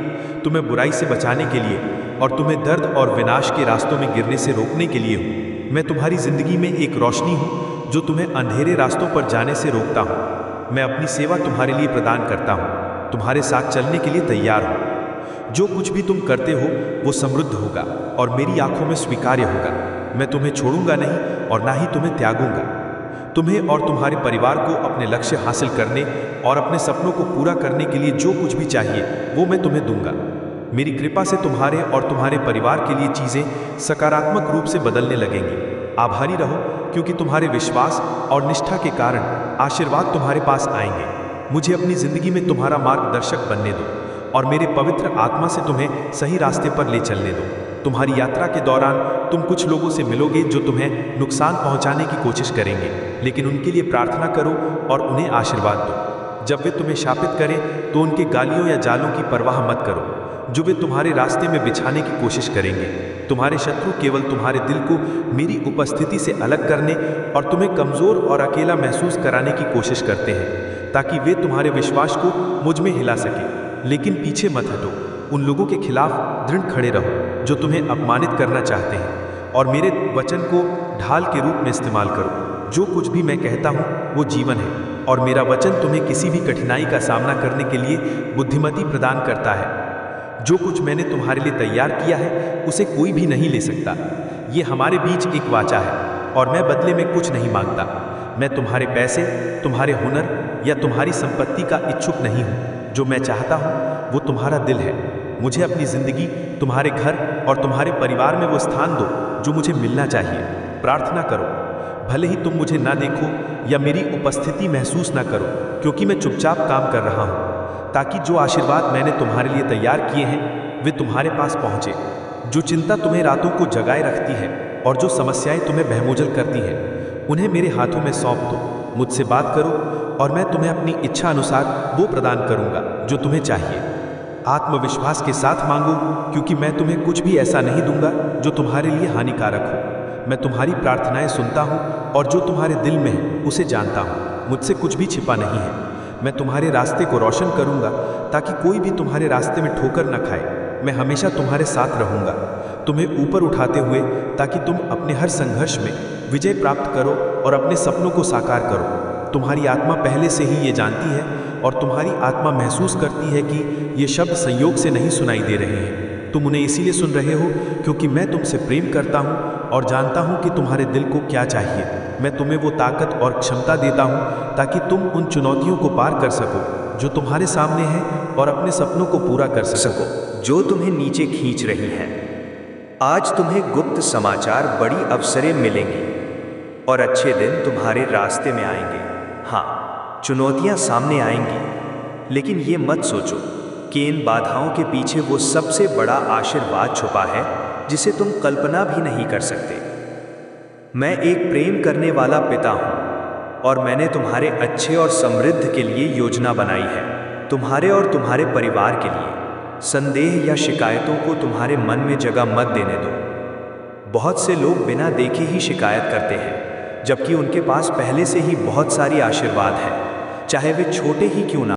Speaker 3: तुम्हें बुराई से बचाने के लिए और तुम्हें दर्द और विनाश के रास्तों में गिरने से रोकने के लिए हूँ। मैं तुम्हारी जिंदगी में एक रोशनी हूँ जो तुम्हें अंधेरे रास्तों पर जाने से रोकता हूँ। मैं अपनी सेवा तुम्हारे लिए प्रदान करता हूँ, तुम्हारे साथ चलने के लिए तैयार हूँ। जो कुछ भी तुम करते हो वो समृद्ध होगा और मेरी आंखों में स्वीकार्य होगा। मैं तुम्हें छोड़ूंगा नहीं और ना ही तुम्हें त्यागूंगा। तुम्हें और तुम्हारे परिवार को अपने लक्ष्य हासिल करने और अपने सपनों को पूरा करने के लिए जो कुछ भी चाहिए वो मैं तुम्हें दूंगा। मेरी कृपा से तुम्हारे और तुम्हारे परिवार के लिए चीज़ें सकारात्मक रूप से बदलने लगेंगी। आभारी रहो क्योंकि तुम्हारे विश्वास और निष्ठा के कारण आशीर्वाद तुम्हारे पास आएंगे। मुझे अपनी ज़िंदगी में तुम्हारा मार्गदर्शक बनने दो और मेरे पवित्र आत्मा से तुम्हें सही रास्ते पर ले चलने दो। तुम्हारी यात्रा के दौरान तुम कुछ लोगों से मिलोगे जो तुम्हें नुकसान पहुंचाने की कोशिश करेंगे, लेकिन उनके लिए प्रार्थना करो और उन्हें आशीर्वाद दो। जब वे तुम्हें शापित करें तो उनके गालियों या जालों की परवाह मत करो जो वे तुम्हारे रास्ते में बिछाने की कोशिश करेंगे। तुम्हारे शत्रु केवल तुम्हारे दिल को मेरी उपस्थिति से अलग करने और तुम्हें कमज़ोर और अकेला महसूस कराने की कोशिश करते हैं ताकि वे तुम्हारे विश्वास को मुझ में हिला सकें। लेकिन पीछे मत हटो। उन लोगों के खिलाफ दृढ़ खड़े रहो जो तुम्हें अपमानित करना चाहते हैं और मेरे वचन को ढाल के रूप में इस्तेमाल करो। जो कुछ भी मैं कहता हूँ वो जीवन है और मेरा वचन तुम्हें किसी भी कठिनाई का सामना करने के लिए बुद्धिमती प्रदान करता है। जो कुछ मैंने तुम्हारे लिए तैयार किया है उसे कोई भी नहीं ले सकता। ये हमारे बीच एक वाचा है और मैं बदले में कुछ नहीं मांगता। मैं तुम्हारे पैसे, तुम्हारे हुनर या तुम्हारी संपत्ति का इच्छुक नहीं हूँ। जो मैं चाहता हूँ वो तुम्हारा दिल है। मुझे अपनी ज़िंदगी, तुम्हारे घर और तुम्हारे परिवार में वो स्थान दो जो मुझे मिलना चाहिए। प्रार्थना करो, भले ही तुम मुझे ना देखो या मेरी उपस्थिति महसूस ना करो, क्योंकि मैं चुपचाप काम कर रहा हूँ ताकि जो आशीर्वाद मैंने तुम्हारे लिए तैयार किए हैं वे तुम्हारे पास पहुँचे। जो चिंता तुम्हें रातों को जगाए रखती है और जो समस्याएं तुम्हें बहमोजल करती हैं उन्हें मेरे हाथों में सौंप दो। मुझसे बात करो और मैं तुम्हें अपनी इच्छा अनुसार वो प्रदान करूँगा जो तुम्हें चाहिए। आत्मविश्वास के साथ मांगो क्योंकि मैं तुम्हें कुछ भी ऐसा नहीं दूंगा जो तुम्हारे लिए हानिकारक हो। मैं तुम्हारी प्रार्थनाएं सुनता हूँ और जो तुम्हारे दिल में है उसे जानता हूँ। मुझसे कुछ भी छिपा नहीं है। मैं तुम्हारे रास्ते को रोशन करूँगा ताकि कोई भी तुम्हारे रास्ते में ठोकर न खाए। मैं हमेशा तुम्हारे साथ रहूँगा, तुम्हें ऊपर उठाते हुए ताकि तुम अपने हर संघर्ष में विजय प्राप्त करो और अपने सपनों को साकार करो। तुम्हारी आत्मा पहले से ही ये जानती है और तुम्हारी आत्मा महसूस करती है कि ये शब्द संयोग से नहीं सुनाई दे रहे हैं। तुम उन्हें इसीलिए सुन रहे हो क्योंकि मैं तुमसे प्रेम करता हूँ और जानता हूँ कि तुम्हारे दिल को क्या चाहिए। मैं तुम्हें वो ताकत और क्षमता देता हूँ ताकि तुम उन चुनौतियों को पार कर सको जो तुम्हारे सामने है और अपने सपनों को पूरा कर सको
Speaker 5: जो तुम्हें नीचे खींच रही हैं। आज तुम्हें गुप्त समाचार, बड़ी अवसरें मिलेंगी और अच्छे दिन तुम्हारे रास्ते में आएंगे। हाँ, चुनौतियां सामने आएंगी, लेकिन ये मत सोचो कि इन बाधाओं के पीछे वो सबसे बड़ा आशीर्वाद छुपा है जिसे तुम कल्पना भी नहीं कर सकते। मैं एक प्रेम करने वाला पिता हूँ और मैंने तुम्हारे अच्छे और समृद्ध के लिए योजना बनाई है, तुम्हारे और तुम्हारे परिवार के लिए। संदेह या शिकायतों को तुम्हारे मन में जगह मत देने दो। बहुत से लोग बिना देखे ही शिकायत करते हैं, जबकि उनके पास पहले से ही बहुत सारी आशीर्वाद है, चाहे वे छोटे ही क्यों ना।